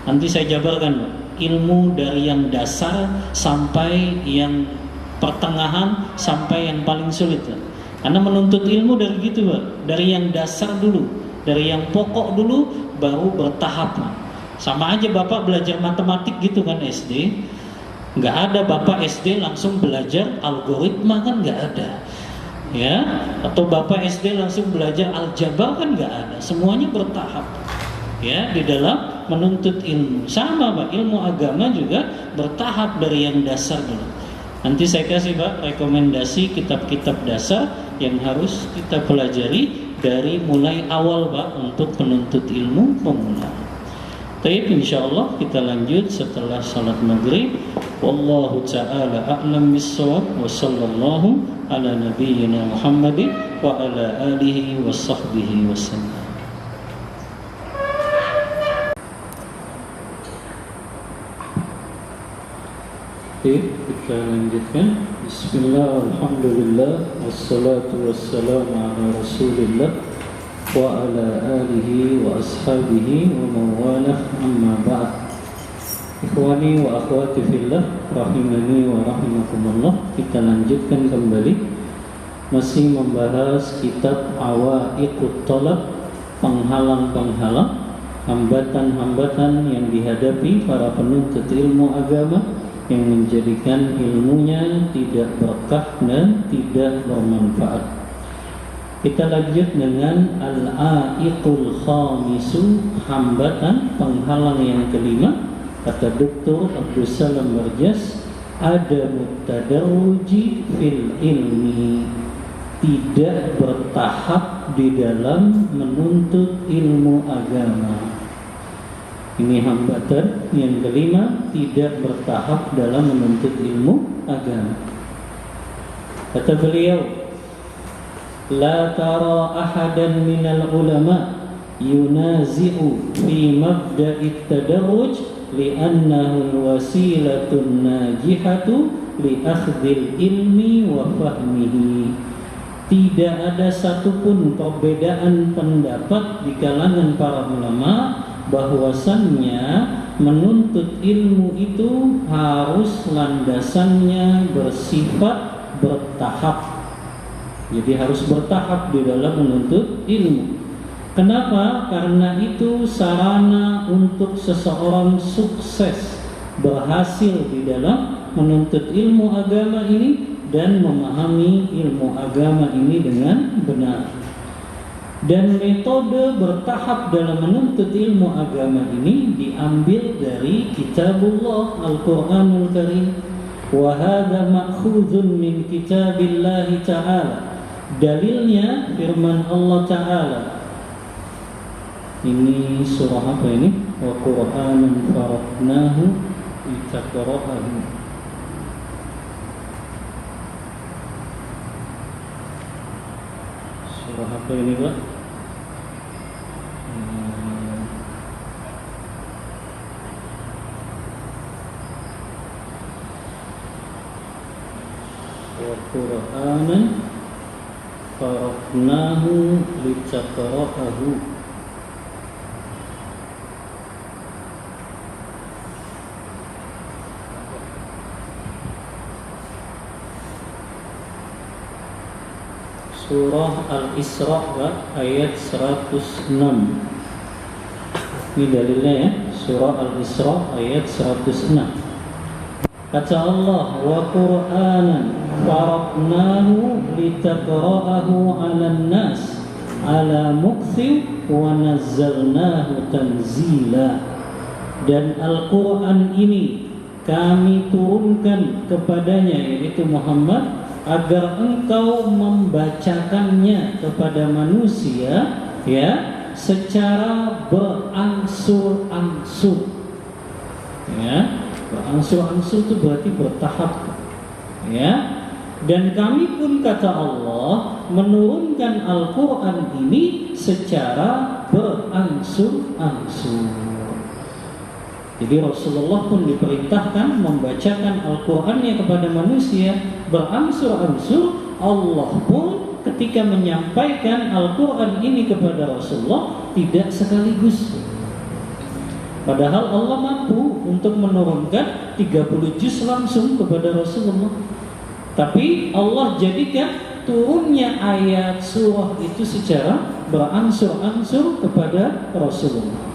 Nanti saya jabarkan, Pak. Ilmu dari yang dasar sampai yang pertengahan sampai yang paling sulit, Pak. Karena menuntut ilmu dari gitu, Pak. Dari yang dasar dulu, dari yang pokok dulu, baru bertahap. Sama aja Bapak belajar matematik gitu kan SD. Nggak ada Bapak SD langsung belajar algoritma, kan nggak ada, ya. Atau Bapak SD langsung belajar aljabar, kan nggak ada. Semuanya bertahap, ya, di dalam menuntut ilmu. Sama, Pak, ilmu agama juga bertahap dari yang dasar dulu. Nanti saya kasih, Pak, rekomendasi kitab-kitab dasar yang harus kita pelajari dari mulai awal, Pak, untuk penuntut ilmu pemula. Baik, insyaallah kita lanjut setelah salat maghrib. Wallahu ta'ala a'lam bis-shawab wa sallallahu ala nabiyyina Muhammadin wa ala alihi wa sahbihi wasallam. Baik, kita lanjutkan. Bismillah, alhamdulillah, wassalatu wassalamu ala rasulillah wa ala alihi wa ashabihi wa mawalah, amma ba'd. Ikhwani wa akhwati fillah, rahimani wa rahimakumullah. Kita lanjutkan kembali, masih membahas kitab Awaiqut Thalab, penghalang-penghalang, hambatan-hambatan yang dihadapi para penuntut ilmu agama yang menjadikan ilmunya tidak berkah dan tidak bermanfaat. Kita lanjut dengan al-aiqul khamisu, hambatan penghalang yang kelima. Kata Dr. Abdul Salam Barjas, ada mutadarruji fil ilmi, tidak bertahap di dalam menuntut ilmu agama. Ini hambatan yang kelima, tidak bertahap dalam menuntut ilmu agama. Kata beliau, la tara ahadan minal ulama yunazi'u fi mabda'it tadarruj li'annahu al-wasilatun najihatu li akhdhil ilmi wa fahmihi. Tidak ada satupun perbedaan pendapat di kalangan para ulama bahwasannya menuntut ilmu itu harus landasannya bersifat bertahap. Jadi harus bertahap di dalam menuntut ilmu. Kenapa? Karena itu sarana untuk seseorang sukses, berhasil di dalam menuntut ilmu agama ini dan memahami ilmu agama ini dengan benar. Dan metode bertahap dalam menuntut ilmu agama ini diambil dari kitabullah Al-Quranul Karim. Wa hadha ma'khudhun min kitabillahi ta'ala. Dalilnya firman Allah Ta'ala. Ini surah apa ini? Wa Qur'anan faradnahu litaqra'ahu. Surah apa ini, Pak? Wa Qur'anan faradnahu litaqra'ahu. Surah Al-Isra ayat 106. Ini dalilnya ya, surah Al-Isra ayat 106. Kata Allah, wa Qur'anan faradnahu litaqra'ahu 'alan nas 'ala mukthin wa nazzalnahu tanzila. Dan Al-Qur'an ini kami turunkan kepadanya, yaitu Muhammad, agar engkau membacakannya kepada manusia ya secara berangsur-angsur. Ya, berangsur-angsur itu berarti bertahap. Ya. Dan kami pun kata Allah menurunkan Al-Qur'an ini secara berangsur-angsur. Jadi Rasulullah pun diperintahkan membacakan Al-Qur'annya kepada manusia berangsur-angsur. Allah pun ketika menyampaikan Al-Qur'an ini kepada Rasulullah tidak sekaligus. Padahal Allah mampu untuk menurunkan 30 juz langsung kepada Rasulullah. Tapi Allah jadikan turunnya ayat surah itu secara berangsur-angsur kepada Rasulullah.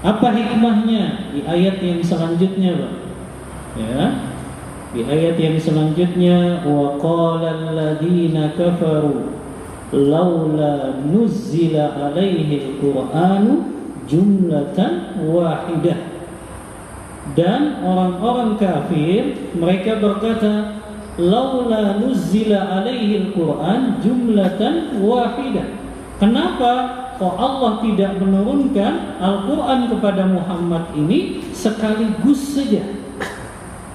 Apa hikmahnya di ayat yang selanjutnya, Pak? Ya. Di ayat yang selanjutnya, wa qala alladziina kafaru laula nuzzila alaihi al-Qur'anu jumlatan wahidah. Dan orang-orang kafir mereka berkata, laula nuzzila alaihi al-Qur'an jumlatan wahidah. Kenapa kok Allah tidak menurunkan Al-Quran kepada Muhammad ini sekaligus saja?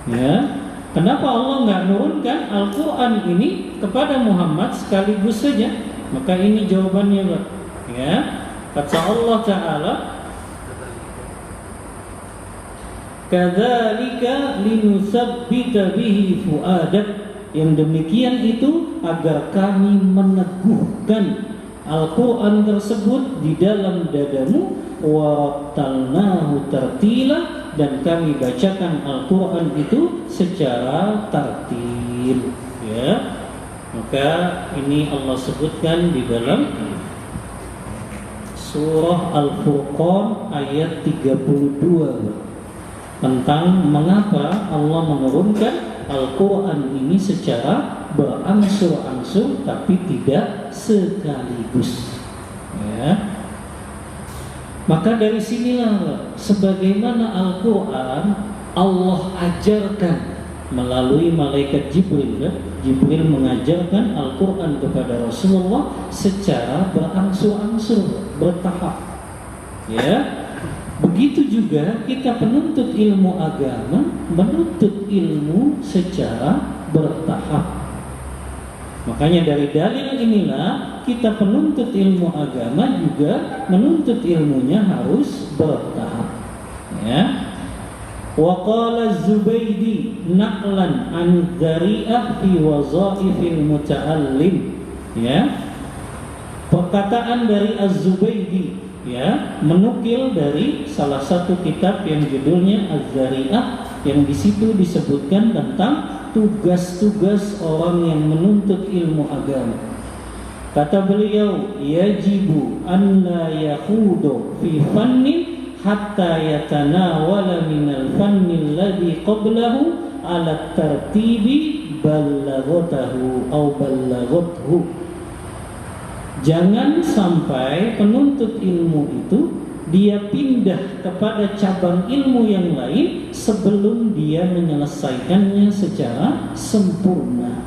Ya, kenapa Allah nggak menurunkan Al-Quran ini kepada Muhammad sekaligus saja? Maka ini jawabannya, Pak. Ya, kata Allah Ta'ala, kadzalika linutsabbita bihi fuadak. Yang demikian itu agar kami meneguhkan Al-Quran tersebut di dalam dadamu, warattalnahu tartila, dan kami bacakan Al-Quran itu secara tartil. Ya, maka ini Allah sebutkan di dalam surah Al-Furqan ayat 32 tentang mengapa Allah menurunkan Al-Quran ini secara berangsur-angsur tapi tidak sekaligus. Ya. Maka dari sinilah sebagaimana Al-Quran Allah ajarkan melalui malaikat Jibril. Ya. Jibril mengajarkan Al-Quran kepada Rasulullah secara berangsur-angsur, bertahap. Ya. Begitu juga kita penuntut ilmu agama menuntut ilmu secara bertahap. Makanya dari dalil inilah kita penuntut ilmu agama juga menuntut ilmunya harus bertahap. Ya. Wa qala Az-Zubaydi naqlan an dzari'ah fi wazaifil muta'allim. Ya. Perkataan dari Az-Zubaydi, ya, menukil dari salah satu kitab yang judulnya Az-Zari'ah, yang di situ disebutkan tentang tugas-tugas orang yang menuntut ilmu agama. Kata beliau, yajibu an la yakhudu fi fannin hatta yatanawala minal fanni alladhi qablahu ala tartibi ballaghatahu aw ballaghathu. Jangan sampai penuntut ilmu itu dia pindah kepada cabang ilmu yang lain sebelum dia menyelesaikannya secara sempurna.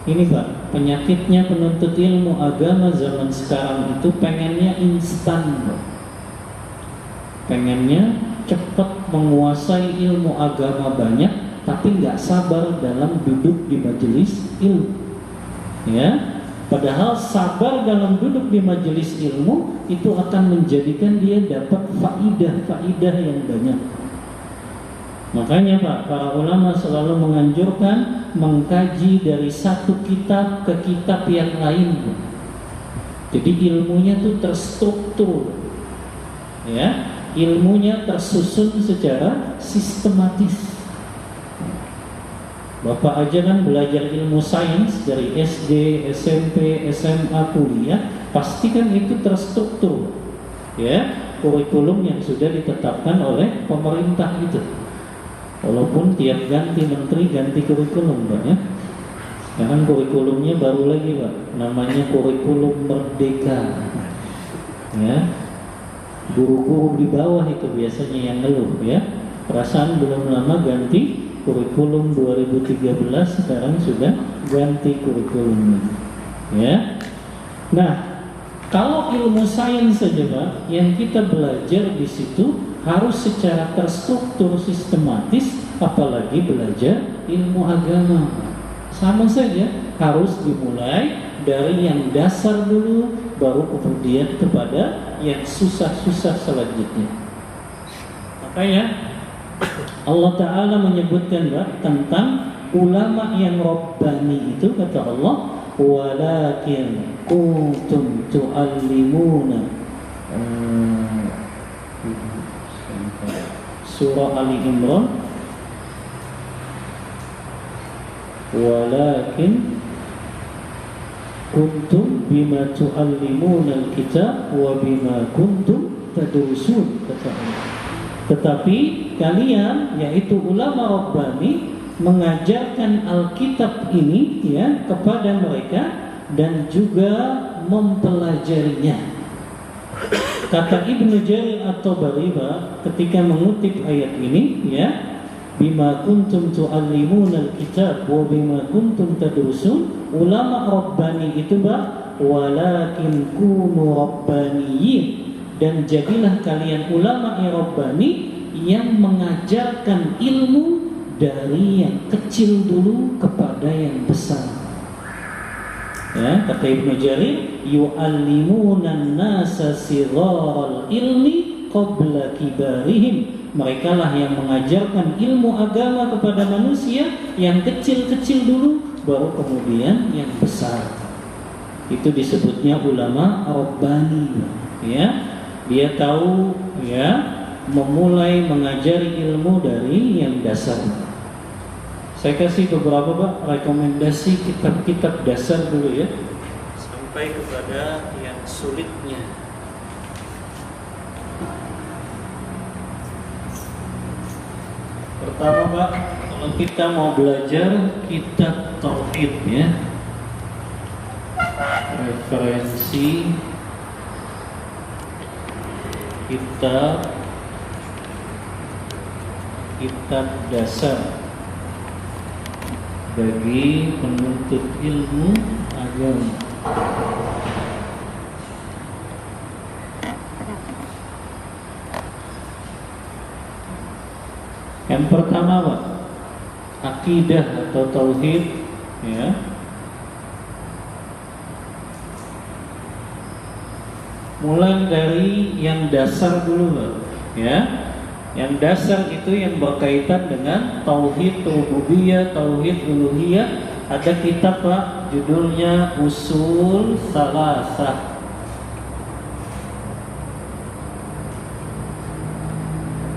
Ini Pak, penyakitnya penuntut ilmu agama zaman sekarang itu pengennya instan, Pak. Pengennya cepat menguasai ilmu agama banyak, tapi nggak sabar dalam duduk di majelis ilmu. Ya. Padahal sabar dalam duduk di majelis ilmu itu akan menjadikan dia dapat faidah-faidah yang banyak. Makanya Pak, para ulama selalu menganjurkan mengkaji dari satu kitab ke kitab yang lain. Jadi ilmunya itu terstruktur, ya, ilmunya tersusun secara sistematis. Bapak aja kan belajar ilmu sains dari SD, SMP, SMA, kuliah, pasti kan itu terstruktur, ya, kurikulum yang sudah ditetapkan oleh pemerintah itu. Walaupun tiap ganti menteri ganti kurikulum, Pak, ya. Sekarang kurikulumnya baru lagi, Pak, namanya kurikulum merdeka, ya. Guru-guru di bawah itu biasanya yang ngeluh, ya. Perasaan belum lama ganti kurikulum 2013, sekarang sudah ganti kurikulumnya, ya. Nah, kalau ilmu sains saja Pak, yang kita belajar di situ harus secara terstruktur sistematis, apalagi belajar ilmu agama. Sama saja, harus dimulai dari yang dasar dulu, baru kemudian kepada yang susah-susah selanjutnya. Makanya Allah Ta'ala menyebutkan tentang ulama yang Rabbani itu, kata Allah, walakin kuntum tu'allimuna, surah Ali Imran, walakin kuntum bima tu'allimuna al-kitab wa bima kuntum tadrusun, kata Allah. Tetapi kalian, yaitu ulama Rabbani, mengajarkan Alkitab ini, ya, kepada mereka dan juga mempelajarinya. Kata Ibnu Jarir At-Tabari ketika mengutip ayat ini, ya, bima kuntum tu'allimuna al-kitab wa bima kuntum tadrusun, ulama Rabbani itu walakin kunu rabbaniyin, dan jadilah kalian ulama Rabbani yang mengajarkan ilmu dari yang kecil dulu kepada yang besar. Ya, kata Ibnu Jarir, yu'allimuna an-nasa sigharal ilmi qabla kibarihim. Mereka lah yang mengajarkan ilmu agama kepada manusia yang kecil-kecil dulu, baru kemudian yang besar. Itu disebutnya ulama Rabbani, ya. Dia tahu, ya, memulai mengajari ilmu dari yang dasar. Saya kasih beberapa rekomendasi kitab-kitab dasar dulu, ya, sampai kepada yang sulitnya. Pertama kalau kita mau belajar kitab tauhid, ya, referensi kitab dasar bagi penuntut ilmu agama. Yang pertama akidah atau tauhid, ya, Mulai dari yang dasar dulu, Pak. Ya. Yang dasar itu yang berkaitan dengan tauhid rububiyah, tauhid uluhiyah. Ada kitab, Pak, judulnya Usul Salasah.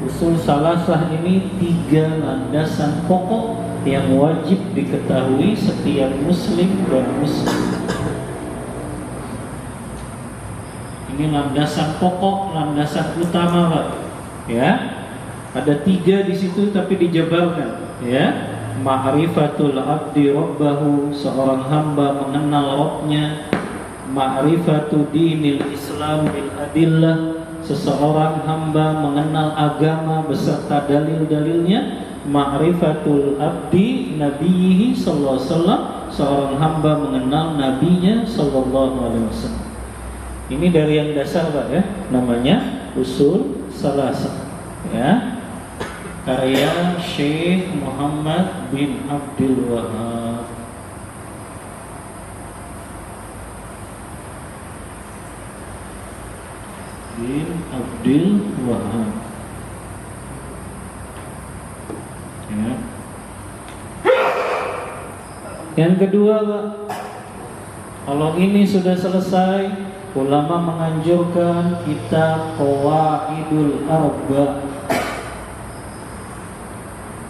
Usul Salasah ini 3 landasan pokok yang wajib diketahui setiap muslim dan muslim. Ini landasan pokok, landasan utama, Pak. Ya, ada 3 di situ tapi dijabarkan. Ya, ma'rifatul abdi rabbahu, seorang hamba mengenal Rabbnya. Ma'rifatu dinil Islam bil adillah, seseorang hamba mengenal agama beserta dalil-dalilnya. Ma'rifatul abdi nabiyhi sallallahu alaihi wasallam, seorang hamba mengenal nabinya sallallahu alaihi wasallam. Ini dari yang dasar, Pak, ya. Namanya Usul Salasah. Ya. Karya Syekh Muhammad bin Abdul Wahab. Bin Abdul Wahab. Ya. Yang kedua, Pak, kalau ini sudah selesai, ulama menganjurkan kita Qawaidul Arba.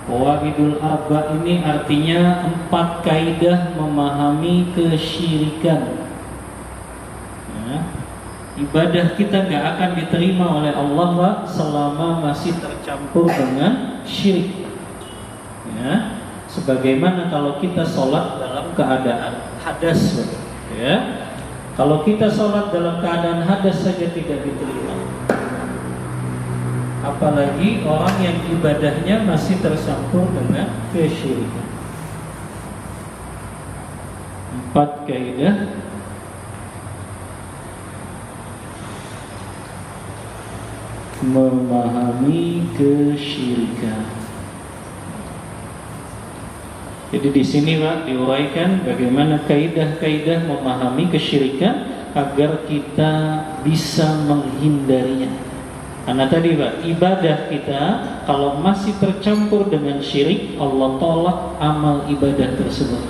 Qawaidul Arba ini artinya 4 kaidah memahami kesyirikan. Ya. Ibadah kita nggak akan diterima oleh Allah, Pak, selama masih tercampur dengan syirik. Ya. Sebagaimana kalau kita sholat dalam keadaan hadas, Pak. Ya. Kalau kita sholat dalam keadaan hadas saja tidak diterima, apalagi orang yang ibadahnya masih tercampur dengan kesyirikan. 4 kaidah memahami kesyirikan. Jadi di sini, Pak, diuraikan bagaimana kaidah-kaidah memahami kesyirikan agar kita bisa menghindarinya. Karena tadi, Pak, ibadah kita kalau masih tercampur dengan syirik, Allah tolak amal ibadah tersebut.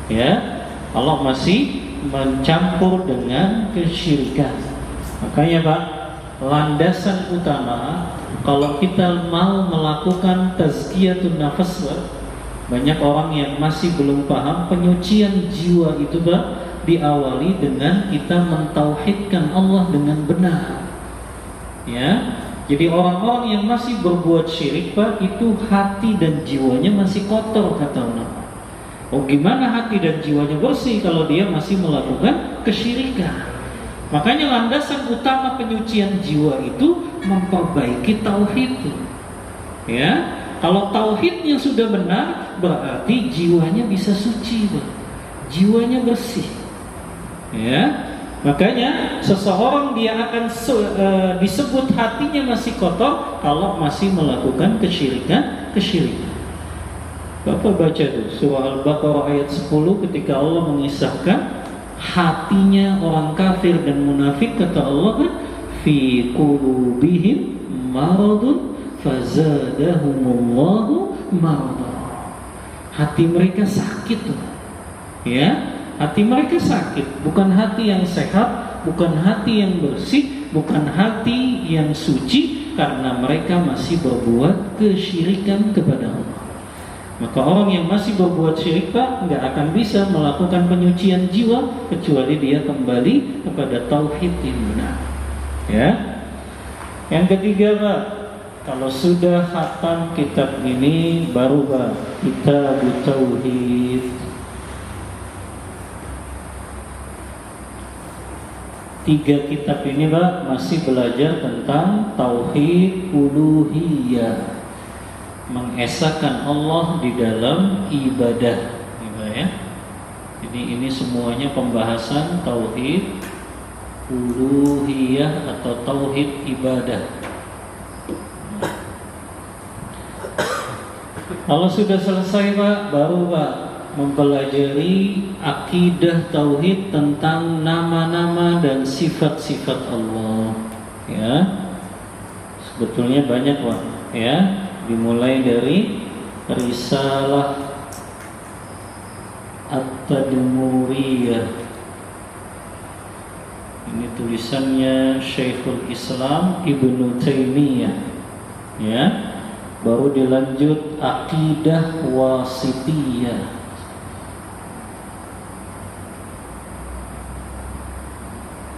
Ya, Allah masih mencampur dengan kesyirikan. Makanya, Pak, landasan utama kalau kita mau melakukan tazkiyatun nafas, Pak, banyak orang yang masih belum paham penyucian jiwa itu, Pak, diawali dengan kita mentauhidkan Allah dengan benar. Ya, jadi orang-orang yang masih berbuat syirik, Pak, itu hati dan jiwanya masih kotor, kata ulama. Oh, gimana hati dan jiwanya bersih kalau dia masih melakukan kesyirikan? Makanya landasan utama penyucian jiwa itu memperbaiki tauhid. Ya, kalau tauhidnya sudah benar, berarti jiwanya bisa suci, Pak. Jiwanya bersih. Ya. Makanya seseorang dia akan disebut hatinya masih kotor kalau masih melakukan kesyirikan. Bapak baca tuh surah Al-Baqarah ayat 10 ketika Allah mengisahkan hatinya orang kafir dan munafik, kata Allah, fi qulubihim maradun fazadahumullahu marada. Hati mereka sakit tuh. Ya, hati mereka sakit, bukan hati yang sehat, bukan hati yang bersih, bukan hati yang suci, karena mereka masih berbuat kesyirikan kepada Allah. Maka orang yang masih berbuat syirik, Pak, nggak akan bisa melakukan penyucian jiwa kecuali dia kembali kepada tauhid yang benar. Ya. Yang ketiga, Pak, kalau sudah khatam kitab ini, baru, Pak, kita tauhid. 3 kitab ini, Pak, masih belajar tentang tauhid uluhiyah, mengesahkan Allah di dalam ibadah, ya. Jadi ini semuanya pembahasan tauhid uluhiyah atau tauhid ibadah. Kalau sudah selesai, Pak, baru, Pak, mempelajari akidah tauhid tentang nama-nama dan sifat-sifat Allah. Ya, sebetulnya banyak Pak. Ya, dimulai dari Risalah At-Tadmuriyah. Ini tulisannya Syekhul Islam Ibnu Taimiyah. Ya, baru dilanjut Aqidah Wasitiyah.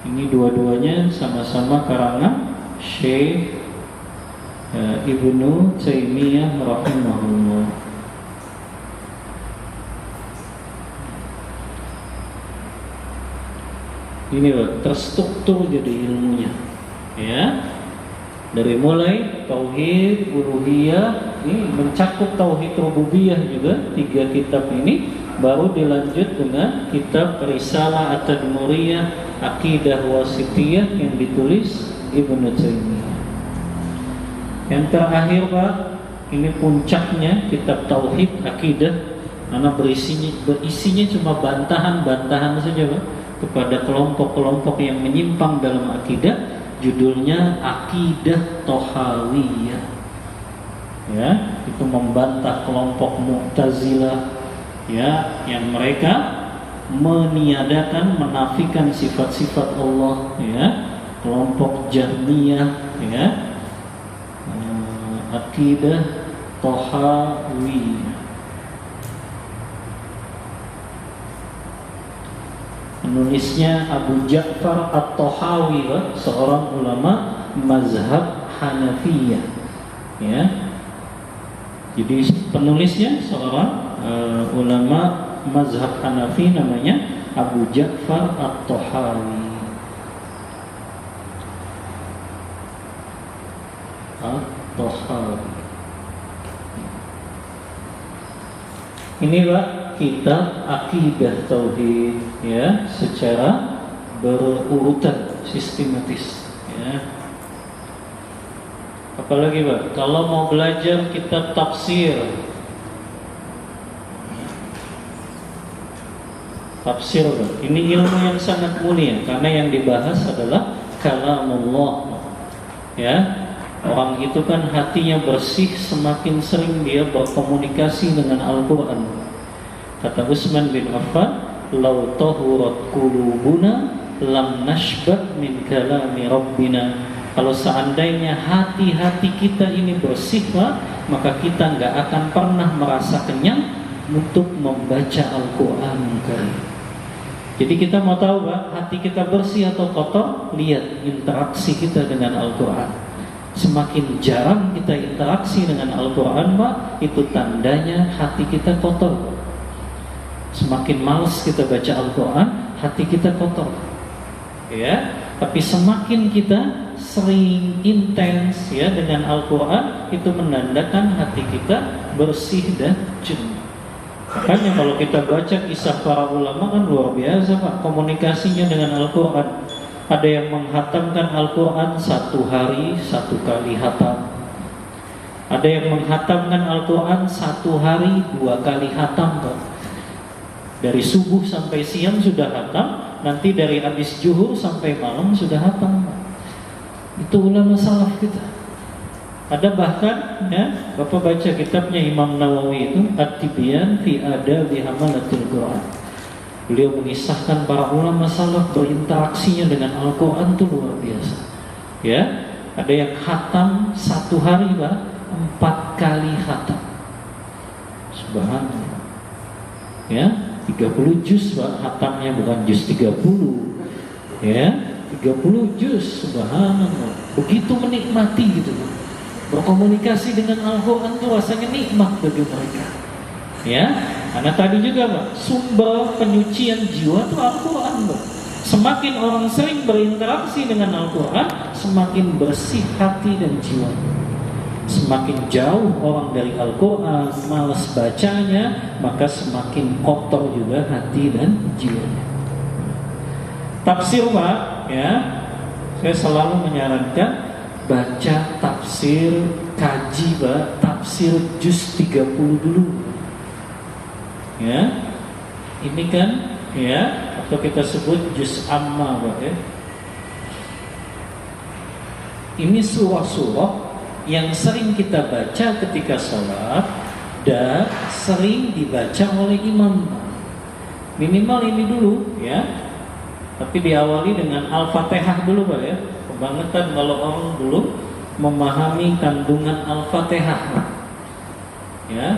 Ini dua-duanya sama-sama karangan Syekh Ibnu Taimiyah rahimahullah. Ini terstruktur jadi ilmunya. Ya, dari mulai tauhid uluhiyah, ini mencakup tauhid rububiyah juga 3 kitab ini, baru dilanjut dengan kitab Risalah At-Tadmuriyah Aqidah Wasitiyah yang ditulis Ibnu Taimiyah. Yang terakhir Pak, ini puncaknya kitab tauhid akidah, karena berisinya cuma bantahan-bantahan saja Pak kepada kelompok-kelompok yang menyimpang dalam akidah. Judulnya Aqidah Thahawiyah. Ya, itu membantah kelompok Mu'tazilah, ya, yang mereka meniadakan, menafikan sifat-sifat Allah, ya. Kelompok Jahmiyah, ya. Aqidah Thahawiyah. Penulisnya Abu Ja'far At-Tahawi, seorang ulama mazhab Hanafiyah. Ya. Jadi penulisnya seorang ulama mazhab Hanafi, namanya Abu Ja'far At-Tahawi. At-Tahawi. Ini Pak, kitab akidah tauhid, ya, secara berurutan sistematis, ya. Apalagi Pak, kalau mau belajar kitab tafsir, Pak, ini ilmu yang sangat mulia karena yang dibahas adalah kalamullah. Ya, orang itu kan hatinya bersih semakin sering dia berkomunikasi dengan Al-Quran. Kata Utsman bin Affan, "Lau tahurat qulubuna lam nashbah min kalami rabbina." Kalau seandainya hati-hati kita ini bersih Pak, maka kita nggak akan pernah merasa kenyang untuk membaca Al-Quran. Jadi kita mau tahu Pak, hati kita bersih atau kotor, lihat interaksi kita dengan Al-Quran. Semakin jarang kita interaksi dengan Al-Quran Pak, itu tandanya hati kita kotor Pak. Semakin malas kita baca Al-Quran, hati kita kotor. Ya, tapi semakin kita sering intens ya dengan Al-Quran, itu menandakan hati kita bersih dan jernih. Makanya kalau kita baca kisah para ulama kan luar biasa Pak, komunikasinya dengan Al-Quran. Ada yang menghatamkan Al-Quran 1 hari 1 kali hatam. Ada yang menghatamkan Al-Quran 1 hari 2 kali hatam Pak. Dari subuh sampai siang sudah hatam, nanti dari habis zuhur sampai malam sudah hatam. Itu ulama salaf kita. Ada bahkan ya, Bapak baca kitabnya Imam Nawawi itu At-Tibyan fi Adabi Hamalatil Quran. Beliau mengisahkan para ulama salaf berinteraksinya dengan Al-Quran itu luar biasa. Ya, ada yang hatam 1 hari Pak, 4 kali hatam. Subhanallah. Ya, 30 juz Pak, hatamnya bukan juz 30. Ya, 30 juz, subhanallah. Begitu menikmati gitu. Berkomunikasi dengan Al-Quran itu rasanya nikmat bagi mereka. Ya, karena tadi juga Pak, sumber penyucian jiwa itu Al-Quran Pak. Semakin orang sering berinteraksi dengan Al-Quran, semakin bersih hati dan jiwa. Semakin jauh orang dari Al-Quran, malas bacanya, maka semakin kotor juga hati dan jiwanya. Tafsir Pak, ya, saya selalu menyarankan baca tafsir, kaji Pak, tafsir juz 30 dulu. Ya, Ini kan ya, atau kita sebut juz amma, Pak ya. Ini surah-surah yang sering kita baca ketika sholat dan sering dibaca oleh imam. Minimal ini dulu ya. Tapi diawali dengan Al-Fatihah dulu Pak ya. Kebangetan kalau orang dulu memahami kandungan Al-Fatihah. Ya.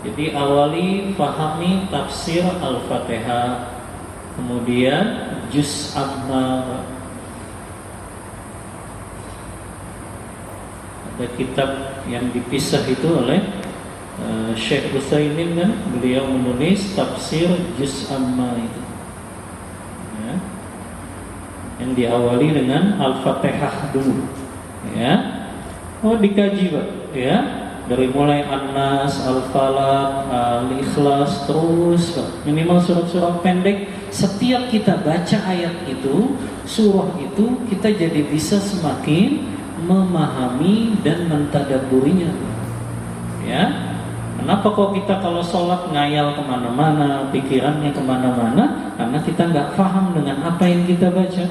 Jadi awali pahami tafsir Al-Fatihah. Kemudian juz amma. Ada kitab yang dipisah itu oleh Syekh Utsaimin kan, beliau menulis tafsir juz amma itu. Ya. Yang diawali dengan Al-Fatihah dulu. Ya. Oh dikaji Pak, ya. Dari mulai An-Nas, Al-Falaq, Al-Ikhlas terus Pak. Minimal surat-surat pendek. Setiap kita baca ayat itu, surah itu, kita jadi bisa semakin memahami dan mentadabburinya. Ya. Kenapa kok kita kalau sholat ngayal kemana-mana, pikirannya kemana-mana? Karena kita nggak paham dengan apa yang kita baca,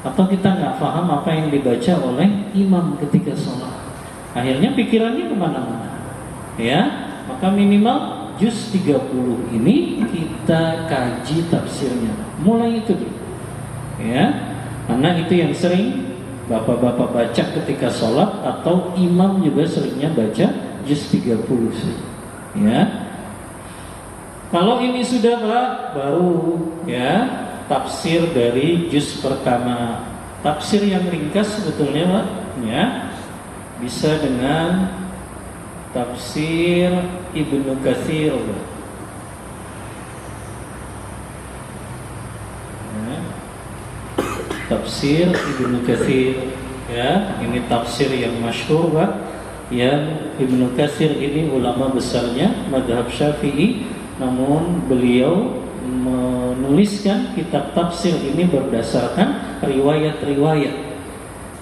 atau kita nggak paham apa yang dibaca oleh imam ketika sholat. Akhirnya pikirannya kemana-mana. Ya, maka minimal juz 30 ini kita kaji tafsirnya. Mulai itu dulu. Ya, karena itu yang sering bapak-bapak baca ketika sholat, atau imam juga seringnya baca juz 30. Ya. Kalau ini sudah Pak, baru ya tafsir dari juz pertama. Tafsir yang ringkas sebetulnya Pak, ya. Bisa dengan tafsir Ibnu Katsir. Ya. Tafsir Ibnu Katsir, ya, ini tafsir yang masyhur Pak. Yang Ibnu Katsir ini ulama besarnya mazhab Syafi'i, namun beliau menuliskan kitab tafsir ini berdasarkan riwayat-riwayat.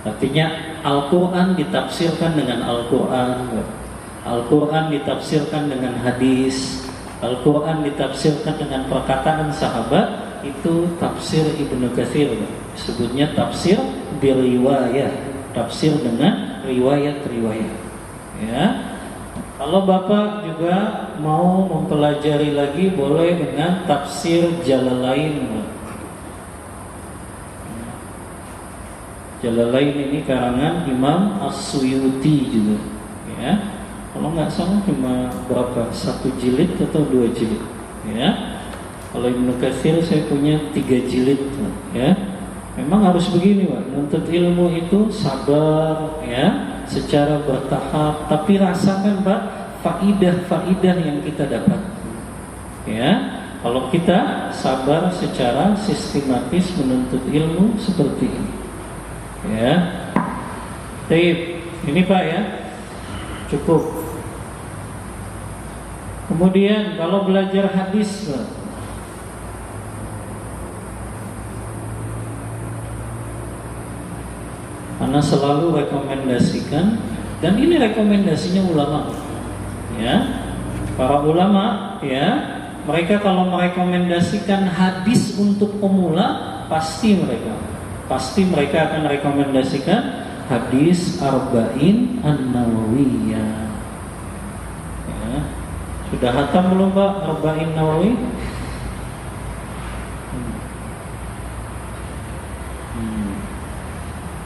Artinya Al-Quran ditafsirkan dengan Al-Quran, Al-Quran ditafsirkan dengan hadis, Al-Quran ditafsirkan dengan perkataan sahabat. Itu tafsir Ibnu Katsir, sebutnya tafsir biriwayah, tafsir dengan riwayat-riwayat. Ya, kalau Bapak juga mau mempelajari lagi, boleh dengan tafsir Jalalain. Jalalain ini karangan Imam As-Suyuti juga. Ya, kalau nggak salah cuma berapa, 1 jilid atau 2 jilid. Ya, kalau Ibnu Katsir saya punya 3 jilid. Ya, memang harus begini Pak. Menuntut ilmu itu sabar, ya, secara bertahap, tapi rasakan Pak faidah-faidah yang kita dapat. Ya, kalau kita sabar secara sistematis menuntut ilmu seperti ini. Ya. Baik, ini Pak ya. Cukup. Kemudian kalau belajar hadis Pak, karena selalu rekomendasikan, dan ini rekomendasinya ulama, ya, para ulama, ya, mereka kalau merekomendasikan hadis untuk pemula, pasti mereka akan rekomendasikan hadis Arba'in An-Nawawiyah. Ya. Sudah hatam belum Pak Arba'in Nawawi?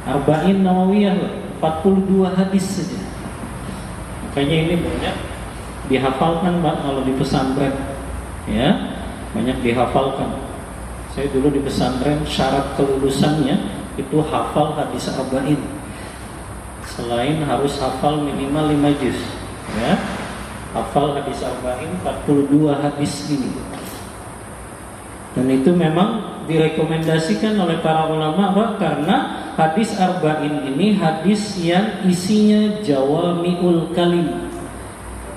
Arba'in Nawawiyah 42 hadis saja. Makanya ini banyak dihafalkan Pak kalau di pesantren. Ya, banyak dihafalkan. Saya dulu di pesantren syarat kelulusannya itu hafal hadis Arba'in. Selain harus hafal minimal 5 juz, ya. Hafal hadis Arba'in 42 hadis ini. Dan itu memang direkomendasikan oleh para ulama Pak, karena hadis Arba'in ini hadis yang isinya jawami'ul kalim.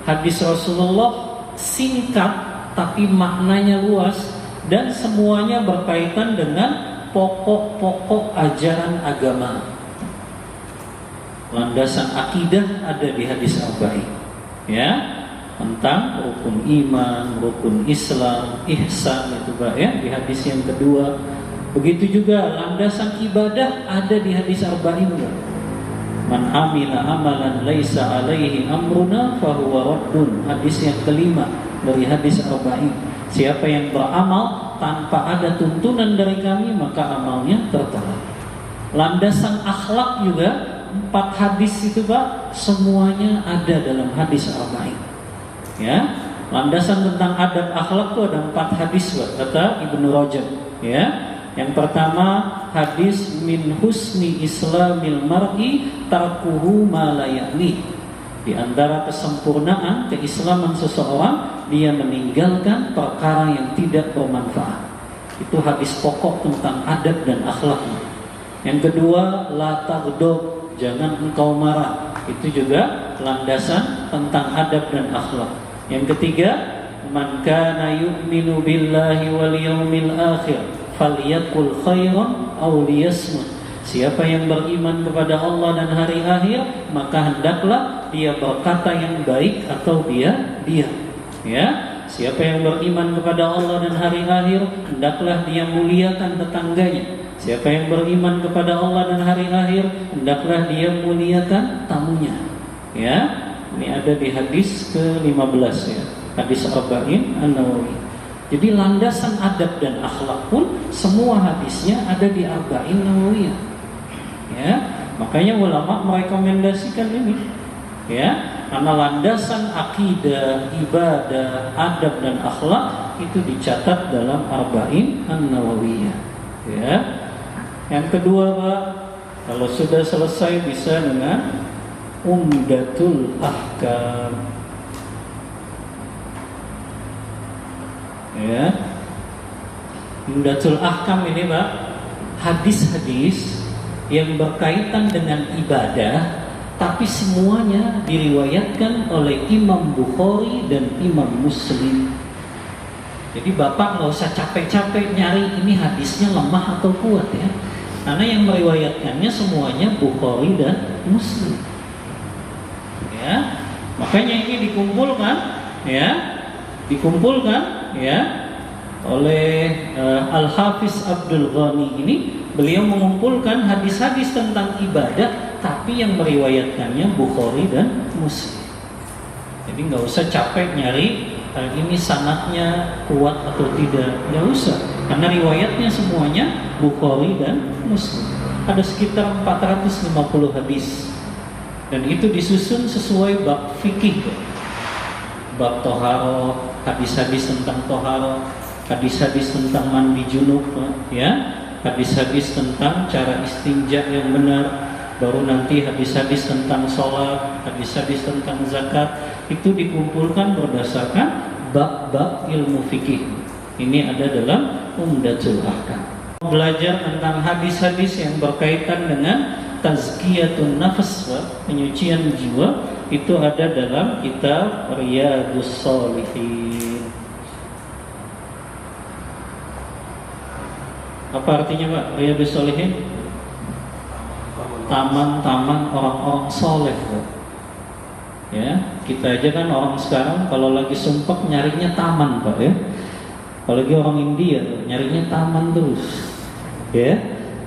Hadis Rasulullah singkat tapi maknanya luas, dan semuanya berkaitan dengan pokok-pokok ajaran agama. Landasan akidah ada di hadis Arba'in. Ya. tentang rukun iman, rukun Islam, ihsan itu Pak ya, di hadis yang kedua. Begitu juga landasan ibadah ada di hadis arba'in Pak. Man amila amalan laisa alaihi amruna fahuwa raddun. Hadis yang kelima dari hadis arba'in. Siapa yang beramal tanpa ada tuntunan dari kami, maka amalnya tertolak. Landasan akhlak juga 4 hadis itu Pak, semuanya ada dalam hadis arba'in. Ya, landasan tentang adab akhlak itu ada 4 hadis Pak, kata Ibnu Rajab. Ya, yang pertama hadis min husni islamil mar'i tarkuhu ma la ya'ni. Di antara kesempurnaan keislaman seseorang, dia meninggalkan perkara yang tidak bermanfaat. Itu hadis pokok tentang adab dan akhlak. Yang kedua, la taghdab, jangan engkau marah. Itu juga landasan tentang adab dan akhlak. Yang ketiga, man kana yu'minu billahi wal yawmil akhir falyaqul khairan aw liyasmut. Siapa yang beriman kepada Allah dan hari akhir, maka hendaklah dia berkata yang baik atau dia diam. Ya, siapa yang beriman kepada Allah dan hari akhir, hendaklah dia muliakan tetangganya. Siapa yang beriman kepada Allah dan hari akhir, hendaklah dia muliakan tamunya. Ya, ini ada di hadis ke-15 ya, hadis arba'in an-Nawawi. Jadi landasan adab dan akhlak pun semua hadisnya ada di arba'in Nawawiyah. Ya, makanya ulama merekomendasikan ini. Ya, karena landasan akidah, ibadah, adab dan akhlak itu dicatat dalam arba'in an-Nawawiyah. Ya. Yang kedua Pak, kalau sudah selesai bisa dengan Umdatul Ahkam. Ya, Umdatul Ahkam ini Pak, hadis-hadis yang berkaitan dengan ibadah, tapi semuanya diriwayatkan oleh Imam Bukhari dan Imam Muslim. Jadi Bapak nggak usah capek-capek nyari ini hadisnya lemah atau kuat ya, karena yang meriwayatkannya semuanya Bukhari dan Muslim. Ya, makanya ini dikumpulkan ya oleh Al-Hafiz Abdul Ghani ini. Beliau mengumpulkan hadis-hadis tentang ibadah, tapi yang meriwayatkannya Bukhari dan Muslim. Jadi nggak usah capek nyari ini sanadnya kuat atau tidak, nggak usah, karena riwayatnya semuanya Bukhari dan Muslim. Ada sekitar 450 hadis, dan itu disusun sesuai bab fikih, bab toharo, hadis-hadis tentang toharo, hadis-hadis tentang mandi junub, ya, hadis-hadis tentang cara istinja yang benar, baru nanti hadis-hadis tentang sholat, hadis-hadis tentang zakat. Itu dikumpulkan berdasarkan bab-bab ilmu fikih. Ini ada dalam Umdatul Ahkam. Belajar tentang hadis-hadis yang berkaitan dengan tazkiyatun nafs, penyucian jiwa, itu ada dalam kitab Riyadhus Shalihin. Apa artinya Pak? Riyadhus Shalihin? Taman-taman orang-orang soleh Pak. Ya, kita aja kan orang sekarang kalau lagi sumpek nyarinya taman Pak ya. Apalagi orang India nyarinya taman terus. Ya,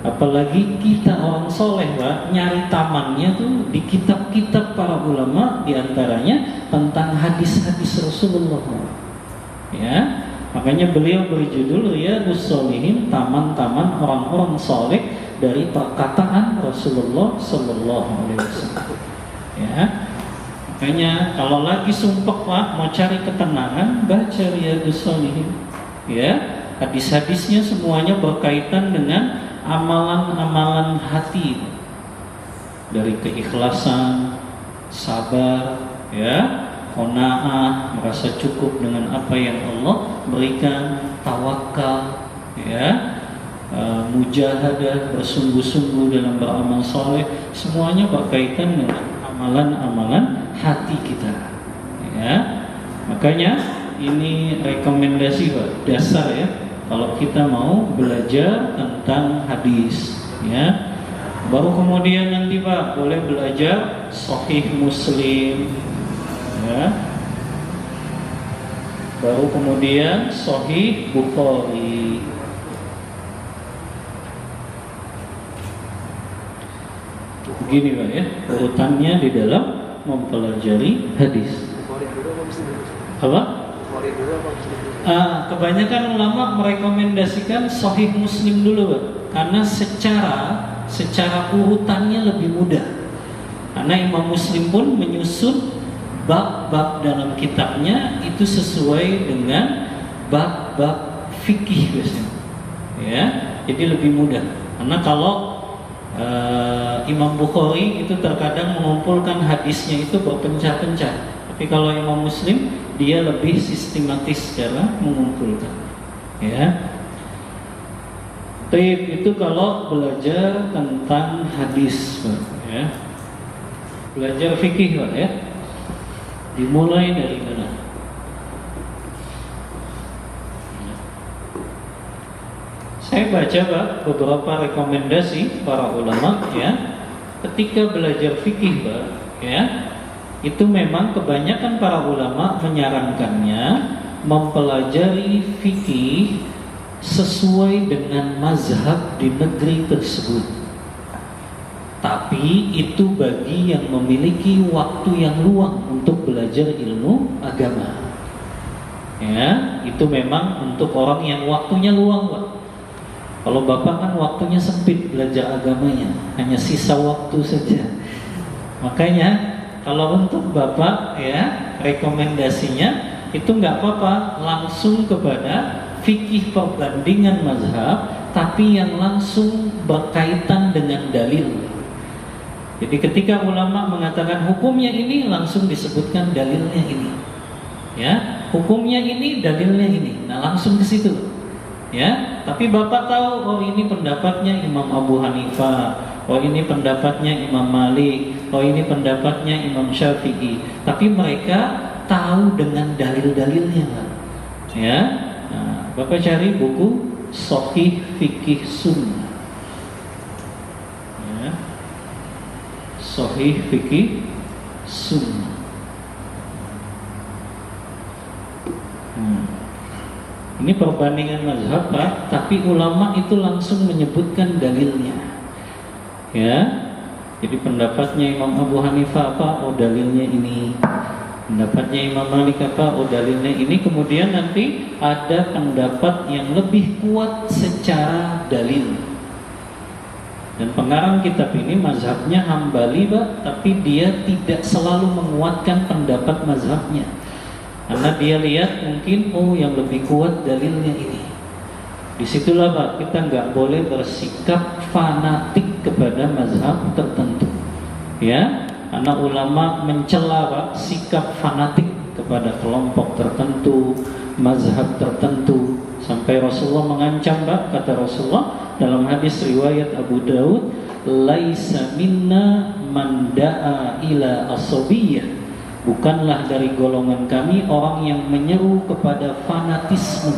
apalagi kita orang soleh Pak, nyari tamannya tuh di kitab-kitab para ulama, diantaranya tentang hadis-hadis Rasulullah. Ya, makanya beliau berjudul Riyadhus Shalihin, taman-taman orang-orang soleh dari perkataan Rasulullah Sallallahu Alaihi Wasallam. Ya, makanya kalau lagi sumpek Pak, mau cari ketenangan, baca Riyadhus Shalihin. Ya, hadis-hadisnya semuanya berkaitan dengan amalan-amalan hati, dari keikhlasan, sabar, ya, qanaah, merasa cukup dengan apa yang Allah berikan, tawakal, ya, mujahadah, bersungguh-sungguh dalam beramal soleh. Semuanya berkaitan dengan amalan-amalan hati kita. Ya, makanya ini rekomendasi Pak, dasar ya, kalau kita mau belajar tentang hadis, ya. Baru kemudian nanti Pak boleh belajar Sahih Muslim, ya. baru kemudian Sahih Bukhari. Begini Pak ya, urutannya di dalam mempelajari hadis. Bukhari dulu apa Muslim dulu? Apa? Bukhari dulu apa Muslim dulu? Kebanyakan ulama merekomendasikan Sahih Muslim dulu Pak, karena secara urutannya lebih mudah. Karena Imam Muslim pun menyusun bab-bab dalam kitabnya itu sesuai dengan bab-bab fikih biasanya. Ya, jadi lebih mudah. Karena kalau Imam Bukhari itu terkadang mengumpulkan hadisnya itu berpencah-pencah. Tapi kalau Imam Muslim dia lebih sistematis secara mengumpulkan. Ya. Taib itu kalau belajar tentang hadis, Pak, ya. Belajar fikih, Pak, ya. Dimulai dari mana? Saya baca Pak beberapa rekomendasi para ulama ya, ketika belajar fikih Pak ya, itu memang kebanyakan para ulama menyarankannya mempelajari fikih sesuai dengan mazhab di negeri tersebut. Tapi itu bagi yang memiliki waktu yang luang untuk belajar ilmu agama. Ya, itu memang untuk orang yang waktunya luang Pak. Kalau Bapak kan waktunya sempit belajar agamanya, hanya sisa waktu saja. Makanya kalau untuk Bapak ya, rekomendasinya itu nggak apa-apa langsung kepada fikih perbandingan mazhab, tapi yang langsung berkaitan dengan dalil. Jadi ketika ulama mengatakan hukumnya ini, langsung disebutkan dalilnya ini. Ya, hukumnya ini, dalilnya ini. Nah, langsung ke situ. Ya, tapi Bapak tahu oh ini pendapatnya Imam Abu Hanifah, oh ini pendapatnya Imam Malik, oh ini pendapatnya Imam Syafi'i. Tapi mereka tahu dengan dalil-dalilnya, Pak. Ya, nah, Bapak cari buku Sahih Fikih Sunnah. Ya, Sahih Fikih Sunnah. Ini perbandingan mazhab Pak, tapi ulama itu langsung menyebutkan dalilnya. Ya, jadi pendapatnya Imam Abu Hanifah apa? Oh dalilnya ini. Pendapatnya Imam Malik apa? Oh dalilnya ini. Kemudian nanti ada pendapat yang lebih kuat secara dalil. Dan pengarang kitab ini mazhabnya Hambali Pak, tapi dia tidak selalu menguatkan pendapat mazhabnya. Karena dia lihat mungkin oh yang lebih kuat dalilnya ini. Disitulah Pak kita nggak boleh bersikap fanatik kepada mazhab tertentu. Ya, karena ulama mencela Pak sikap fanatik kepada kelompok tertentu, mazhab tertentu. Sampai Rasulullah mengancam Pak, kata Rasulullah dalam hadis riwayat Abu Daud, laisa minna man da'a ila asabiyyah. Bukanlah dari golongan kami orang yang menyeru kepada fanatisme.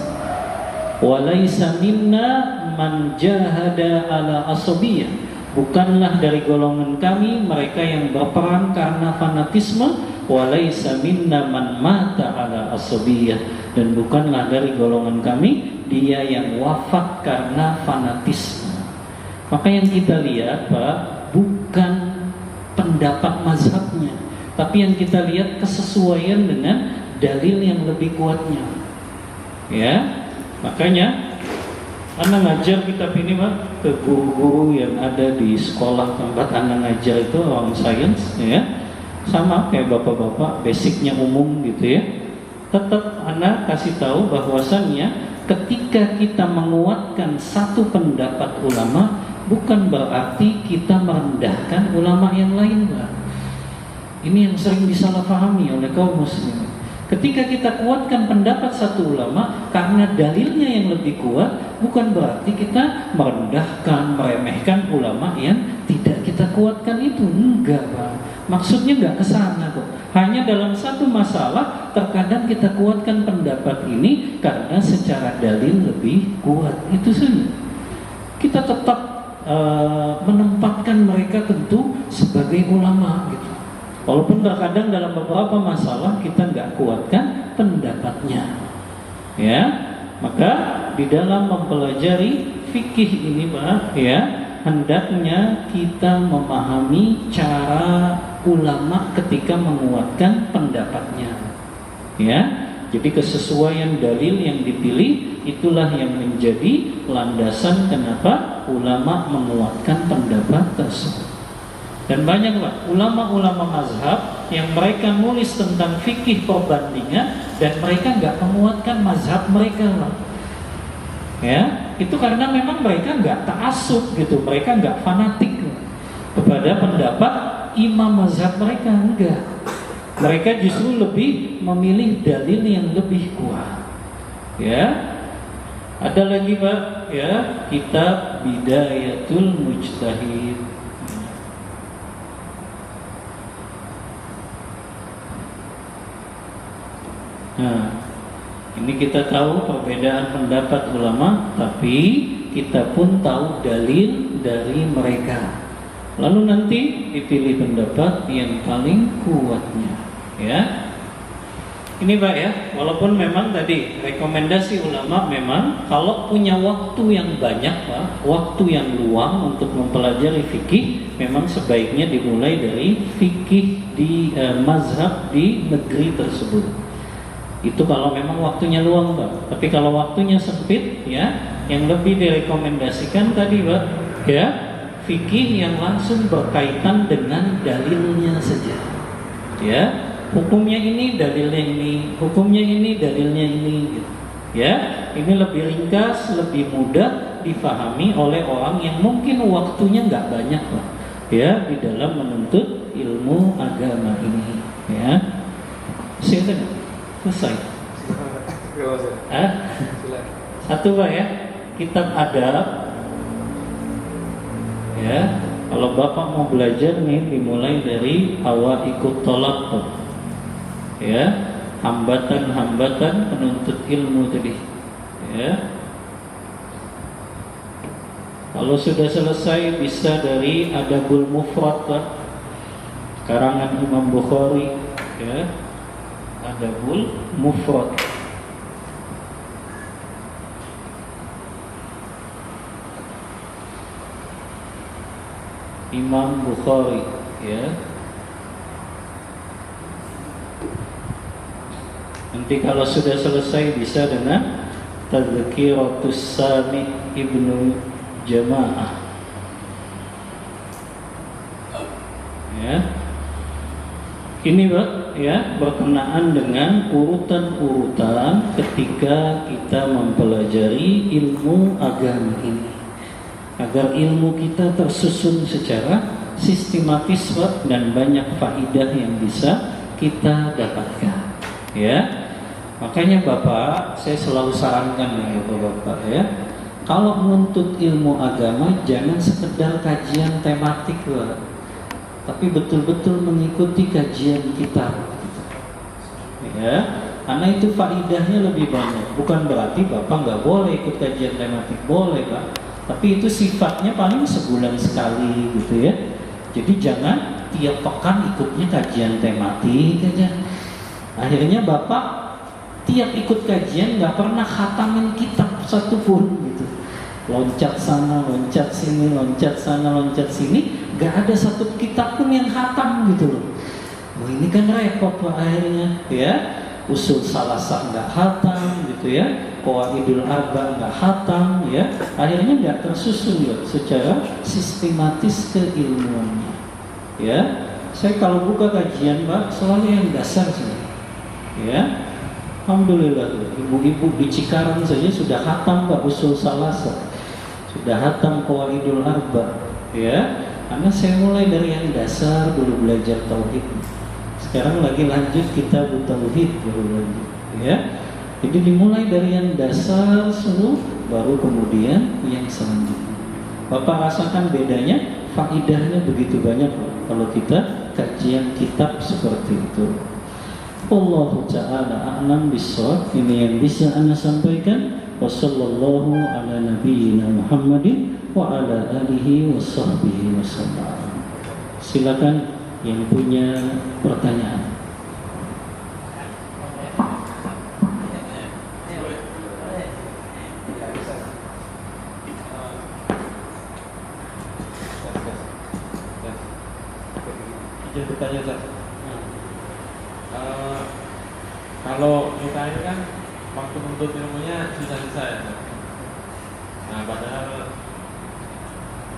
Walaisa minna man jahada ala asabiyyah. Bukanlah dari golongan kami mereka yang berperang karena fanatisme. Walaisa minna man mata ala asabiyyah. Dan bukanlah dari golongan kami dia yang wafat karena fanatisme. Maka yang kita lihat Pak bukan pendapat mazhabnya, tapi yang kita lihat kesesuaian dengan dalil yang lebih kuatnya. Ya, makanya Anda ngajar kitab ini Pak ke guru-guru yang ada di sekolah tempat Anda ngajar itu orang sains, ya, sama kayak bapak-bapak, basicnya umum gitu ya. Tetap Anda kasih tahu bahwasannya ketika kita menguatkan satu pendapat ulama, bukan berarti kita merendahkan ulama yang lain Pak. Ini yang sering disalahpahami oleh kaum muslimin. Ketika kita kuatkan pendapat satu ulama karena dalilnya yang lebih kuat, bukan berarti kita merendahkan, meremehkan ulama yang tidak kita kuatkan itu. Enggak Pak, maksudnya enggak ke sana kok. Hanya dalam satu masalah terkadang kita kuatkan pendapat ini karena secara dalil lebih kuat. Itu saja. Kita tetap menempatkan mereka tentu sebagai ulama gitu. Walaupun terkadang dalam beberapa masalah kita nggak kuatkan pendapatnya. Ya, maka di dalam mempelajari fikih ini Pak, ya, hendaknya kita memahami cara ulama ketika menguatkan pendapatnya. Ya, jadi kesesuaian dalil yang dipilih itulah yang menjadi landasan kenapa ulama menguatkan pendapat tersebut. Dan banyak Pak, ulama-ulama mazhab yang mereka nulis tentang fikih perbandingan dan mereka nggak menguatkan mazhab mereka Pak. Ya, itu karena memang mereka nggak ta'assub gitu, mereka nggak fanatik kepada pendapat imam mazhab mereka, enggak. Mereka justru lebih memilih dalil yang lebih kuat. Ya, ada lagi Pak, ya, kitab Bidayatul Mujtahid. Nah, ini kita tahu perbedaan pendapat ulama, tapi kita pun tahu dalil dari mereka. Lalu nanti dipilih pendapat yang paling kuatnya, ya. Ini Pak ya, walaupun memang tadi rekomendasi ulama memang kalau punya waktu yang banyak Pak, waktu yang luang untuk mempelajari fikih, memang sebaiknya dimulai dari fikih di mazhab di negeri tersebut. Itu kalau memang waktunya luang Pak. Tapi kalau waktunya sempit, ya, yang lebih direkomendasikan tadi Pak, ya, fikih yang langsung berkaitan dengan dalilnya saja. Ya, hukumnya ini, dalilnya ini, hukumnya ini, dalilnya ini, gitu. Ya, ini lebih ringkas, lebih mudah difahami oleh orang yang mungkin waktunya nggak banyak Pak, ya, di dalam menuntut ilmu agama ini. Ya, silakan. Selesai. Satu Pak ya, kitab adab. Ya, kalau Bapak mau belajar nih dimulai dari awaiqut thalab. Ya, hambatan-hambatan penuntut ilmu tadi. Ya. Kalau sudah selesai bisa dari Adabul Mufrad Pak, karangan Imam Bukhari, ya. Adabul Mufrad. Imam Bukhari, ya. Nanti kalau sudah selesai bisa dengan Tadhkiratus Sami Ibnu Jamaah. Ya. Ini Pak, ya, berkenaan dengan urutan-urutan ketika kita mempelajari ilmu agama ini, agar ilmu kita tersusun secara sistematis Pak, dan banyak faidah yang bisa kita dapatkan. Ya, makanya Bapak, saya selalu sarankan ya Bapak, ya, kalau menuntut ilmu agama jangan sekedar kajian tematik Pak, tapi betul-betul mengikuti kajian kitab, ya, karena itu faidahnya lebih banyak. Bukan berarti Bapak nggak boleh ikut kajian tematik, boleh Pak, tapi itu sifatnya paling sebulan sekali gitu ya. Jadi jangan tiap pekan ikutnya kajian tematik aja. Akhirnya Bapak tiap ikut kajian nggak pernah khatamin kitab satupun gitu. Loncat sana, loncat sini, loncat sana, loncat sini, gak ada satu kitab pun yang khatam gitu loh. Wah, ini kan repot Pak akhirnya, ya. Usul salasah nggak khatam gitu ya, Qawaidul Arba nggak khatam, ya. Akhirnya nggak tersusun ya secara sistematis keilmuannya. Ya, saya kalau buka kajian Pak selalu yang dasar sih, ya. Alhamdulillah tuh, ibu-ibu di Cikarang saja sudah khatam Pak usul salasah, sudah khatam Qawaidul Arba, ya. Karena saya mulai dari yang dasar dulu, belajar tauhid. Sekarang lagi lanjut kitab tauhid baru lanjut, ya. Jadi dimulai dari yang dasar semua, baru kemudian yang selanjutnya. Bapak rasakan bedanya, faidahnya begitu banyak kalau kita kajian kitab seperti itu. Allahu ta'ala a'lam bissawab. Ini yang bisa Anda sampaikan. Wassallallahu ala nabiyyina Muhammadin wa ala alihi washabbihi wasallam. Silakan yang punya pertanyaan. Izin bertanya Ustaz. Kalau kita ini kan waktu menuntut ilmunya sisa-sisa ya. Nah, padahal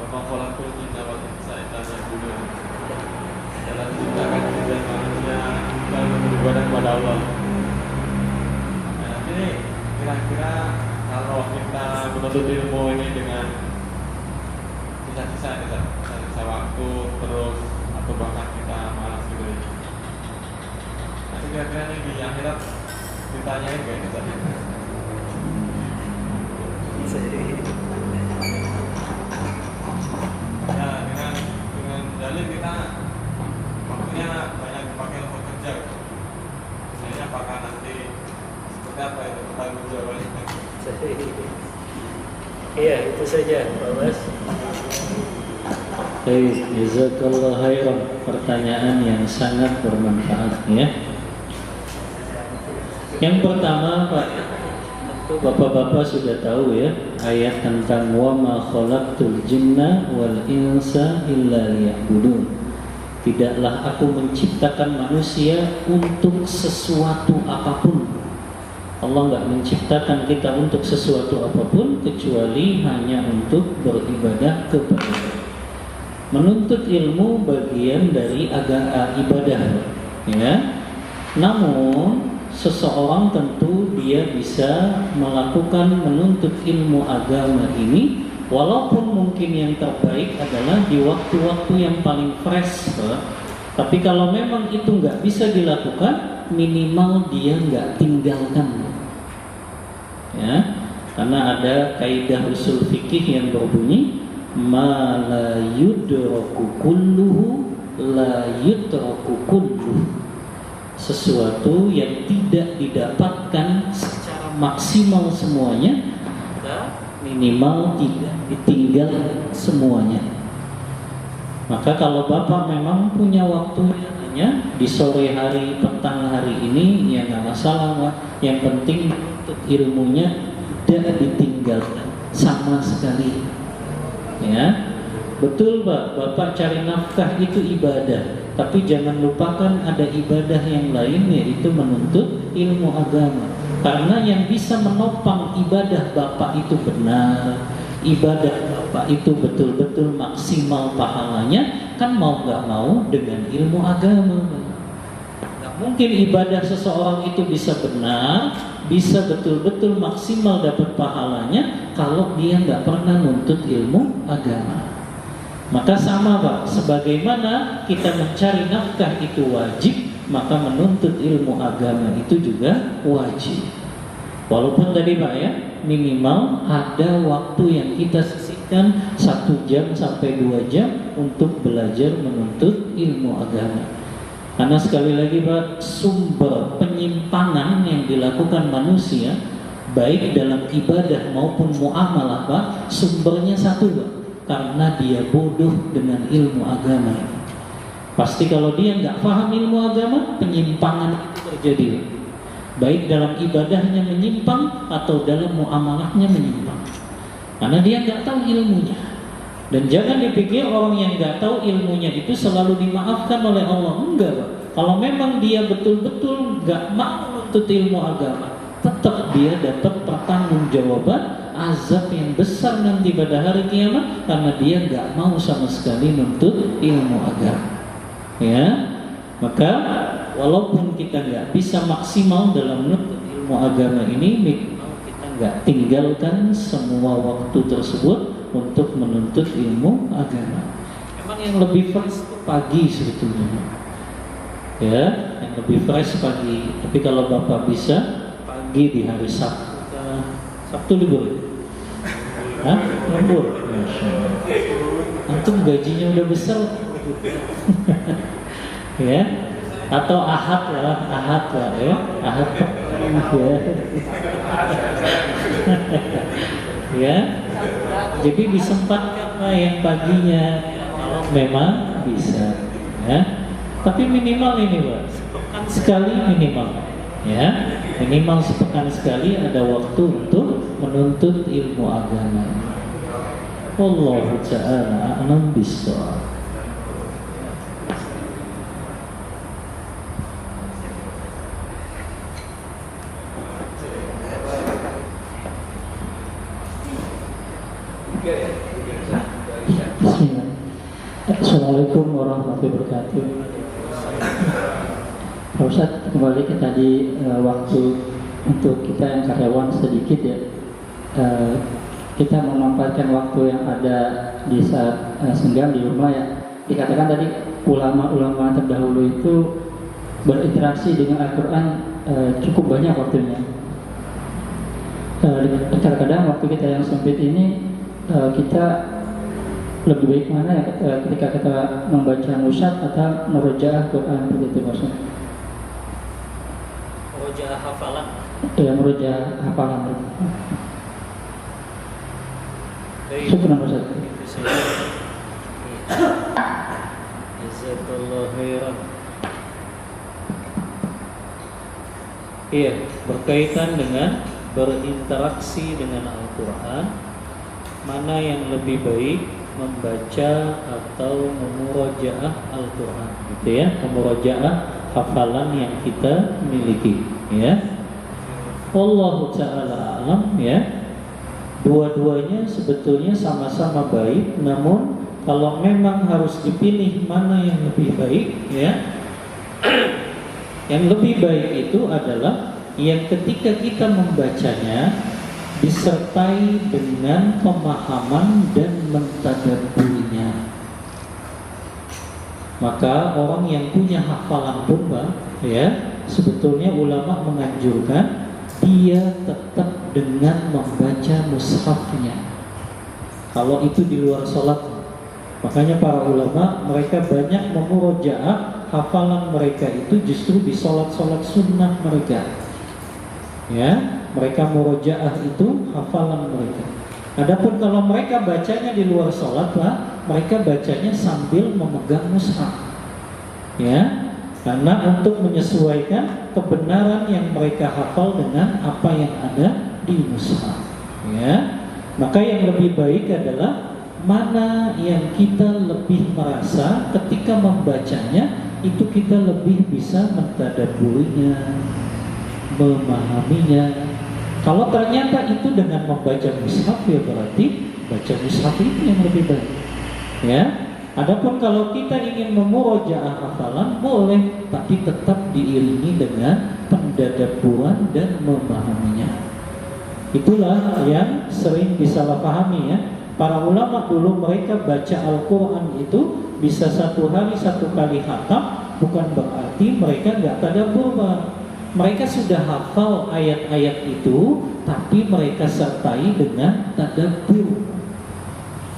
Bapak Kolakul Jinna wal Insa yang dulu adalah menciptakan dan manusia dan beribadah kepada Allah. Nah, ini kira-kira kalau kita menuntut ilmu ini dengan sisa-sisa waktu terus atau bahkan kita malas gitu ya. Nanti kira-kira ini di akhirat ditanyain kayak gitu. Ya dengan dalil kita waktunya banyak dipakai untuk kerja. Ini apakah nanti seperti apa itu pertanggung jawabannya? Iya, itu saja Pak Bas. Baik, jazakallah khairan. Pertanyaan yang sangat bermanfaat ya. Yang pertama Pak, tentu bapak-bapak sudah tahu ya ayat tentang wa ma khalaqtul jinna wal insa illa liya'budun. Tidaklah aku menciptakan manusia untuk sesuatu apapun. Allah enggak menciptakan kita untuk sesuatu apapun kecuali hanya untuk beribadah kepada. Menuntut ilmu bagian dari ibadah ya. Namun seseorang tentu dia bisa melakukan menuntut ilmu agama ini walaupun mungkin yang terbaik adalah di waktu-waktu yang paling fresh Pak. Tapi kalau memang itu nggak bisa dilakukan, minimal dia nggak tinggalkan ya. Karena ada kaidah usul fikih yang berbunyi ma la yudraku kulluhu la yutraku kulluhu. Sesuatu yang tidak didapatkan secara maksimal semuanya, minimal tidak ditinggal semuanya. Maka kalau Bapak memang punya waktunya hanya di sore hari, petang hari ini, ya nggak masalah Pak. Yang penting untuk ilmunya tidak ditinggalkan sama sekali. Ya, betul Pak. Bapak cari nafkah itu ibadah. Tapi jangan lupakan ada ibadah yang lain, yaitu menuntut ilmu agama. Karena yang bisa menopang ibadah Bapak itu benar, ibadah Bapak itu betul-betul maksimal pahalanya, kan mau nggak mau dengan ilmu agama. Nggak mungkin ibadah seseorang itu bisa benar, bisa betul-betul maksimal dapat pahalanya kalau dia nggak pernah nuntut ilmu agama. Maka sama Pak, sebagaimana kita mencari nafkah itu wajib, maka menuntut ilmu agama itu juga wajib. Walaupun tadi Pak ya, minimal ada waktu yang kita sisihkan 1 jam sampai 2 jam untuk belajar menuntut ilmu agama. Karena sekali lagi Pak, sumber penyimpangan yang dilakukan manusia baik dalam ibadah maupun muamalah Pak, sumbernya satu Pak, karena dia bodoh dengan ilmu agama. Pasti kalau dia nggak paham ilmu agama, penyimpangan itu terjadi. Baik dalam ibadahnya menyimpang atau dalam muamalahnya menyimpang. Karena dia nggak tahu ilmunya. Dan jangan dipikir orang yang nggak tahu ilmunya itu selalu dimaafkan oleh Allah. Enggak Pak. Kalau memang dia betul-betul nggak mau menuntut ilmu agama, tetap dia dapat pertanggungjawaban azab yang besar nanti pada hari kiamat karena dia nggak mau sama sekali menuntut ilmu agama. Ya, maka walaupun kita nggak bisa maksimal dalam menuntut ilmu agama ini, minimal kita nggak tinggalkan semua waktu tersebut untuk menuntut ilmu agama. Emang yang lebih fresh itu pagi sebetulnya. Ya, yang lebih fresh pagi. Tapi kalau Bapak bisa pagi di hari Sabtu. Sabtu libur. Hah? Libur. Antum gajinya udah besar. Ya. Atau ahad lah ya. Ahad. Ya. Ya. Jadi disempatkan lah yang paginya kalau memang bisa. Ya. Tapi minimal ini Pak, sepekan sekali minimal. Ya, minimal sepekan sekali ada waktu untuk menuntut ilmu agama. Wallahu ta'ala a'lam bishawab. Bismillah. Assalamualaikum warahmatullahi wabarakatuh. Pak Ustadz, kembali ke tadi waktu untuk kita yang karyawan sedikit ya. Kita memanfaatkan waktu yang ada di saat senggang di rumah ya. Dikatakan tadi ulama-ulama terdahulu itu berinteraksi dengan Al-Quran cukup banyak waktunya. Kadang-kadang waktu kita yang sempit ini kita lebih baik mana ya ketika kita membaca mushaf atau merojaah Quran begitu maksudnya? Merojaah hafalan. Ya, merojaah hafalan. Syukur Ustaz. Jazakallahu khairan. Iya, berkaitan dengan berinteraksi dengan Al-Quran, mana yang lebih baik membaca atau memurojaah Al-Quran, gitu ya, memurojaah hafalan yang kita miliki, ya. Wallahu ta'ala a'lam, ya. Dua-duanya sebetulnya sama-sama baik, namun kalau memang harus dipilih mana yang lebih baik, ya, yang lebih baik itu adalah yang ketika kita membacanya disertai dengan pemahaman dan mentadabburinya. Maka orang yang punya hafalan purba, ya, sebetulnya ulama menganjurkan dia tetap dengan membaca mushafnya. Kalau itu di luar sholat, makanya para ulama mereka banyak memurojaah hafalan mereka itu justru di sholat-sholat sunnah mereka. Ya, mereka murojaah itu hafalan mereka. Adapun kalau mereka bacanya di luar sholat, Pak, mereka bacanya sambil memegang mushaf. Ya, karena untuk menyesuaikan kebenaran yang mereka hafal dengan apa yang ada di mushaf. Ya, maka yang lebih baik adalah mana yang kita lebih merasa ketika membacanya itu kita lebih bisa mentadabburinya, memahaminya. Kalau ternyata itu dengan membaca mushaf, ya berarti baca mushaf itu yang lebih baik. Ya. Adapun kalau kita ingin memurojaah hafalan boleh, tapi tetap diiringi dengan pendadabburan dan memahaminya. Itulah yang sering disalahpahami ya. Para ulama dulu mereka baca Al-Quran itu bisa satu hari satu kali khatam, bukan berarti mereka nggak tadabbur. Mereka sudah hafal ayat-ayat itu, tapi mereka sertai dengan tadabbur.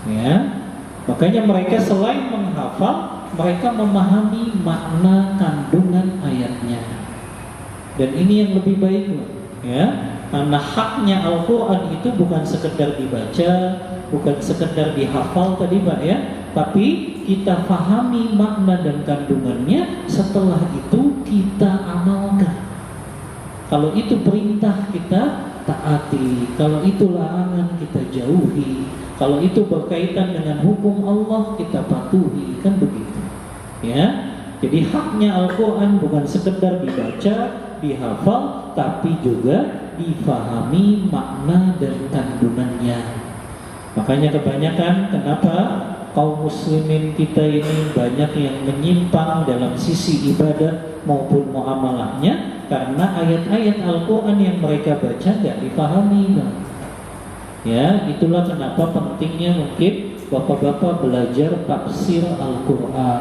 Ya, makanya mereka selain menghafal, mereka memahami makna kandungan ayatnya. Dan ini yang lebih baik, ya. Karena haknya Al-Quran itu bukan sekedar dibaca, bukan sekedar dihafal tadi Pak ya, tapi kita pahami makna dan kandungannya. Setelah itu kita amalkan. Kalau itu perintah kita taati, kalau itu larangan kita jauhi, kalau itu berkaitan dengan hukum Allah kita patuhi, kan begitu. Ya, jadi haknya Al-Quran bukan sekedar dibaca, dihafal, tapi juga difahami makna dan kandungannya. Makanya kebanyakan kenapa kaum muslimin kita ini banyak yang menyimpang dalam sisi ibadah maupun muamalahnya, karena ayat-ayat Al-Quran yang mereka baca nggak dipahami, Bang. Ya, itulah kenapa pentingnya mungkin bapak-bapak belajar tafsir Al-Quran.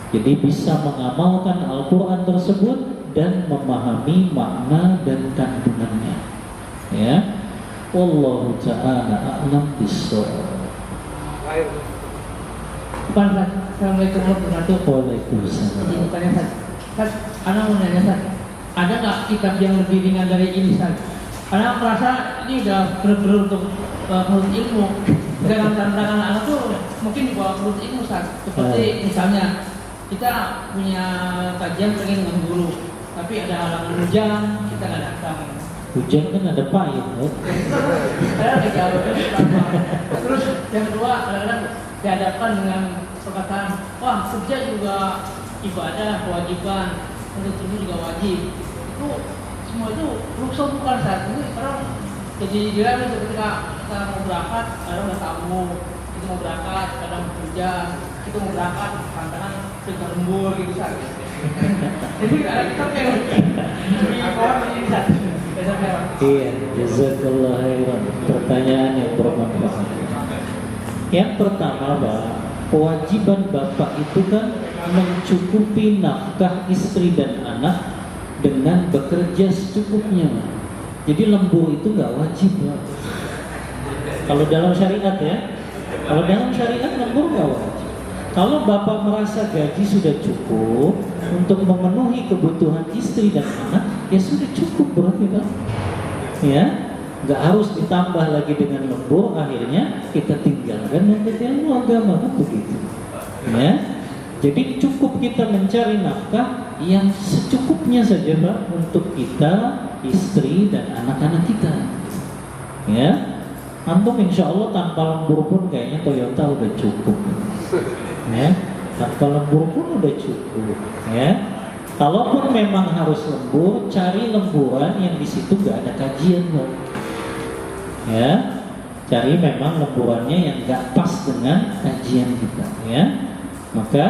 Jadi bisa mengamalkan Al-Quran tersebut dan memahami makna dan kandungannya. Ya, wallahu ta'ala a'lam bishawab. Assalamualaikum warahmatullahi wabarakatuh. Waalaikumsalam. Ini bukannya Ustaz, Ana mau nanya Ustaz, ada nggak kitab yang lebih ringan dari ini Ustaz? Ana merasa ini udah benar-benar untuk perut ilmu. Dengan tantangan anak tuh mungkin di bawah perut ilmu Ustaz. Seperti misalnya kita punya kajian pengen dengan guru, tapi ada halangan hujan, kita nggak datang. Hujan kan ada payung, loh. Saya lagi jawab. Terus yang kedua, kadang-kadang dihadapkan dengan perkataan, wah kerja juga ibadah, kewajiban, untuk tubuh juga wajib. Itu semua itu rukso bukan saat ini orang jadi diramu ketika kita mau berangkat, ada udah tamu, kita mau berangkat, ya kita mau berangkat tantangan sekitar lembur gitu Ustaz. Jadi ada kitab yang di bawah ini Ustaz. Iya, jazakallah khairan. Pertanyaan yang bermanfaat. Yang pertama, Pak, kewajiban bapak itu kan mencukupi nafkah istri dan anak dengan bekerja secukupnya. Jadi lembur itu nggak wajib, Pak. Kalau dalam syariat ya, kalau dalam syariat lembur nggak wajib. Kalau bapak merasa gaji sudah cukup untuk memenuhi kebutuhan istri dan anak, ya sudah cukup berarti, Pak. Ya, nggak harus ditambah lagi dengan lembur. Akhirnya kita tinggalkan yang ilmu agama, kan begitu. Ya, jadi cukup kita mencari nafkah yang secukupnya saja, Pak, untuk kita, istri dan anak-anak kita. Ya, antum insya Allah tanpa lembur pun kayaknya Toyota udah cukup. Ya, tanpa lembur pun udah cukup. Ya, kalaupun memang harus lembur, cari lemburan yang di situ gak ada kajian, Pak. Ya, cari memang lemburannya yang gak pas dengan kajian kita. Ya, maka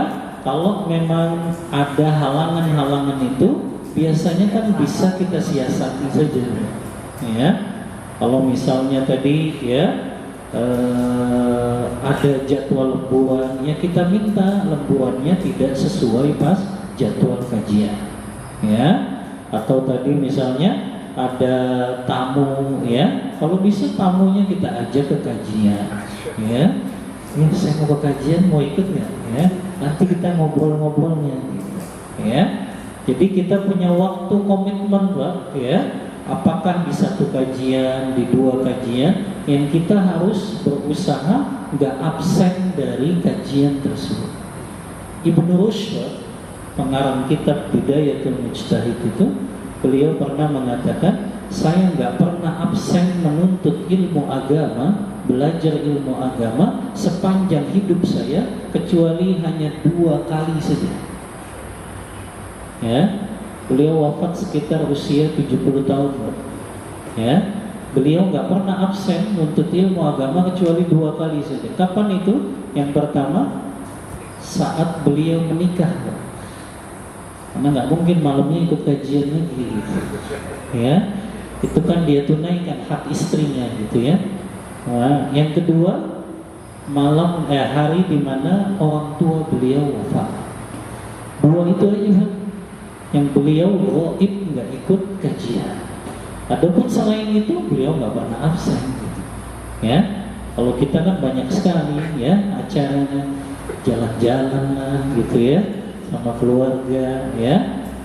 kalau memang ada halangan-halangan itu, biasanya kan bisa kita siasati saja. Ya, kalau misalnya tadi ya ada jadwal lemburan, ya kita minta lemburannya tidak sesuai pas jadwal kajian. Ya, atau tadi misalnya ada tamu, ya kalau bisa tamunya kita ajak ke kajian. Ya, ini saya mau ke kajian, mau ikut nggak? Ya, nanti kita ngobrol-ngobrolnya. Ya, jadi kita punya waktu komitmen, Pak. Ya, apakah di satu kajian, di dua kajian, yang kita harus berusaha nggak absen dari kajian tersebut. Ibnu Rushd, pengarang kitab Bidayatul Mujtahid itu, beliau pernah mengatakan, saya nggak pernah absen menuntut ilmu agama, belajar ilmu agama sepanjang hidup saya, kecuali hanya 2 kali saja. Ya, beliau wafat sekitar usia 70 tahun. Ya, beliau nggak pernah absen menuntut ilmu agama kecuali 2 kali saja. Kapan itu? Yang pertama, saat beliau menikah, karena nggak mungkin malamnya ikut kajian lagi, gitu. Ya, itu kan dia tunaikan hak istrinya, gitu ya. Nah, yang kedua, hari di mana orang tua beliau wafat. 2 itu aja yang beliau gaib, nggak ikut kajian. Adapun selain itu beliau nggak pernah absen, gitu. Ya, kalau kita kan banyak sekali ya acaranya, jalan-jalan gitu ya sama keluarga, ya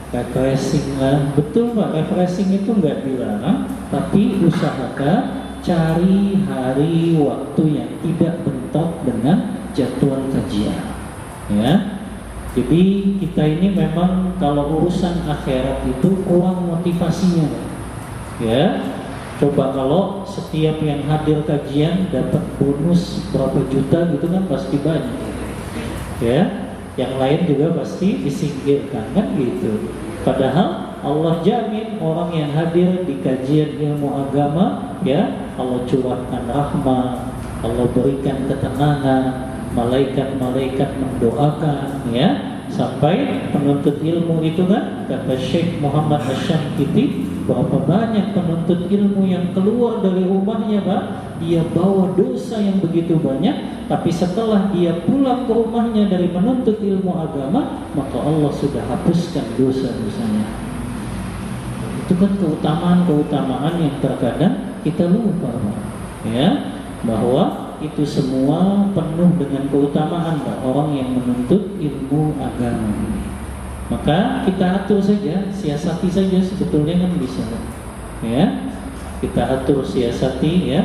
refreshing lah. Betul Pak, refreshing itu nggak dilarang, tapi usahakan cari hari waktu yang tidak bentrok dengan jadwal kajian. Ya, jadi kita ini memang kalau urusan akhirat itu kurang motivasinya. Ya, coba kalau setiap yang hadir kajian dapat bonus berapa juta gitu kan pasti banyak. Ya, yang lain juga pasti disingkirkan kan gitu. Padahal Allah jamin orang yang hadir di kajian ilmu agama, ya Allah curahkan rahmat, Allah berikan ketenangan, malaikat-malaikat mendoakan, ya sampai penuntut ilmu itu kan, kata Syekh Muhammad Asy-Syamkiti, berapa banyak penuntut ilmu yang keluar dari rumahnya, Pak, dia bawa dosa yang begitu banyak, tapi setelah dia pulang ke rumahnya dari menuntut ilmu agama, maka Allah sudah hapuskan dosa-dosanya. Itu kan keutamaan-keutamaan yang terkadang kita lupa, Pak. Ya, bahwa itu semua penuh dengan keutamaan, Pak, orang yang menuntut ilmu agama ini. Maka kita atur saja, siasati saja sebetulnya kan bisa. Ya, kita atur siasati ya.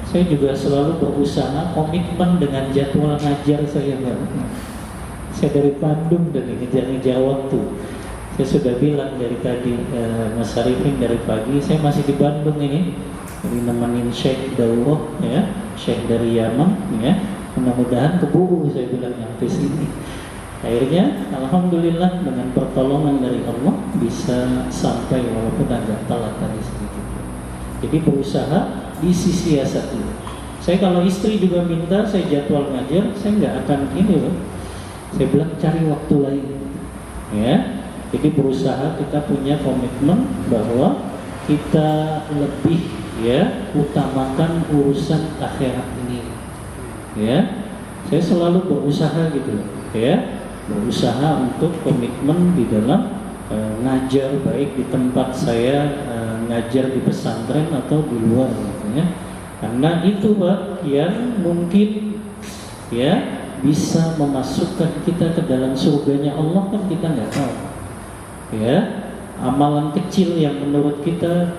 Saya juga selalu berusaha komitmen dengan jadwal ngajar saya, Pak. Saya dari Bandung dan ngejar-ngejar waktu. Saya sudah bilang dari tadi, Mas Arifin dari pagi, saya masih di Bandung ini, jadi nemenin Syekh Daurah, ya, Syekh dari Yaman, ya. Mudah-mudahan keburu saya bilang sampai sini. Akhirnya, alhamdulillah dengan pertolongan dari Allah bisa sampai walaupun agak telat tadi sedikit. Jadi berusaha disisiasati. Saya kalau istri juga minta saya jadwal ngajar, saya nggak akan ini loh. Saya bilang cari waktu lain, ya. Jadi berusaha kita punya komitmen bahwa kita lebih ya utamakan urusan akhirat ini, ya. Saya selalu berusaha gitu loh, ya, berusaha untuk komitmen di dalam ngajar, baik di tempat saya ngajar di pesantren atau di luar gitu ya. Karena itu Pak yang mungkin ya bisa memasukkan kita ke dalam surganya Allah kan kita nggak tahu. Ya, amalan kecil yang menurut kita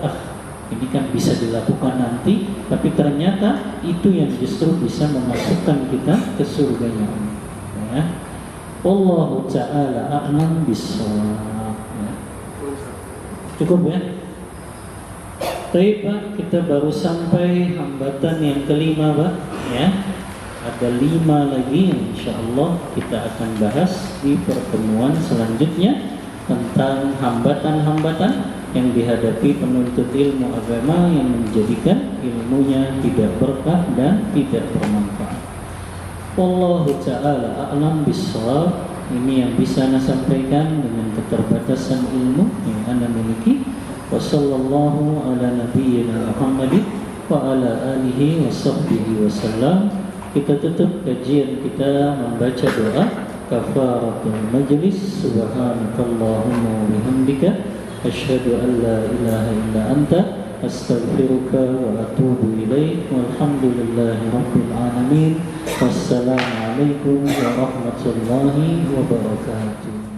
ini kan bisa dilakukan nanti, tapi ternyata itu yang justru bisa memasukkan kita ke surganya Allah. Ya. Wallahu ta'ala a'lam bissawab. Ya. Cukup ya? Baik Pak, kita baru sampai hambatan yang kelima Pak, ya. Ada 5 lagi yang insya Allah kita akan bahas di pertemuan selanjutnya tentang hambatan-hambatan yang dihadapi penuntut ilmu agama yang menjadikan ilmunya tidak berkah dan tidak bermanfaat. Wallahu ta'ala a'lam bissawab. Ini yang bisa saya sampaikan dengan keterbatasan ilmu yang Anda miliki. Wa sallallahu ala nabiyyina Muhammadin wa ala alihi wa sahbihi wasallam. Kita tutup kajian kita membaca doa kafaratul majlis. Subhanakallahumma wa bihamdika asyhadu an la ilaha illa anta astaghfiruka wa atubu ilaik. Walhamdulillahi rabbil alamin. Wassalamu alaikum warahmatullahi wabarakatuh.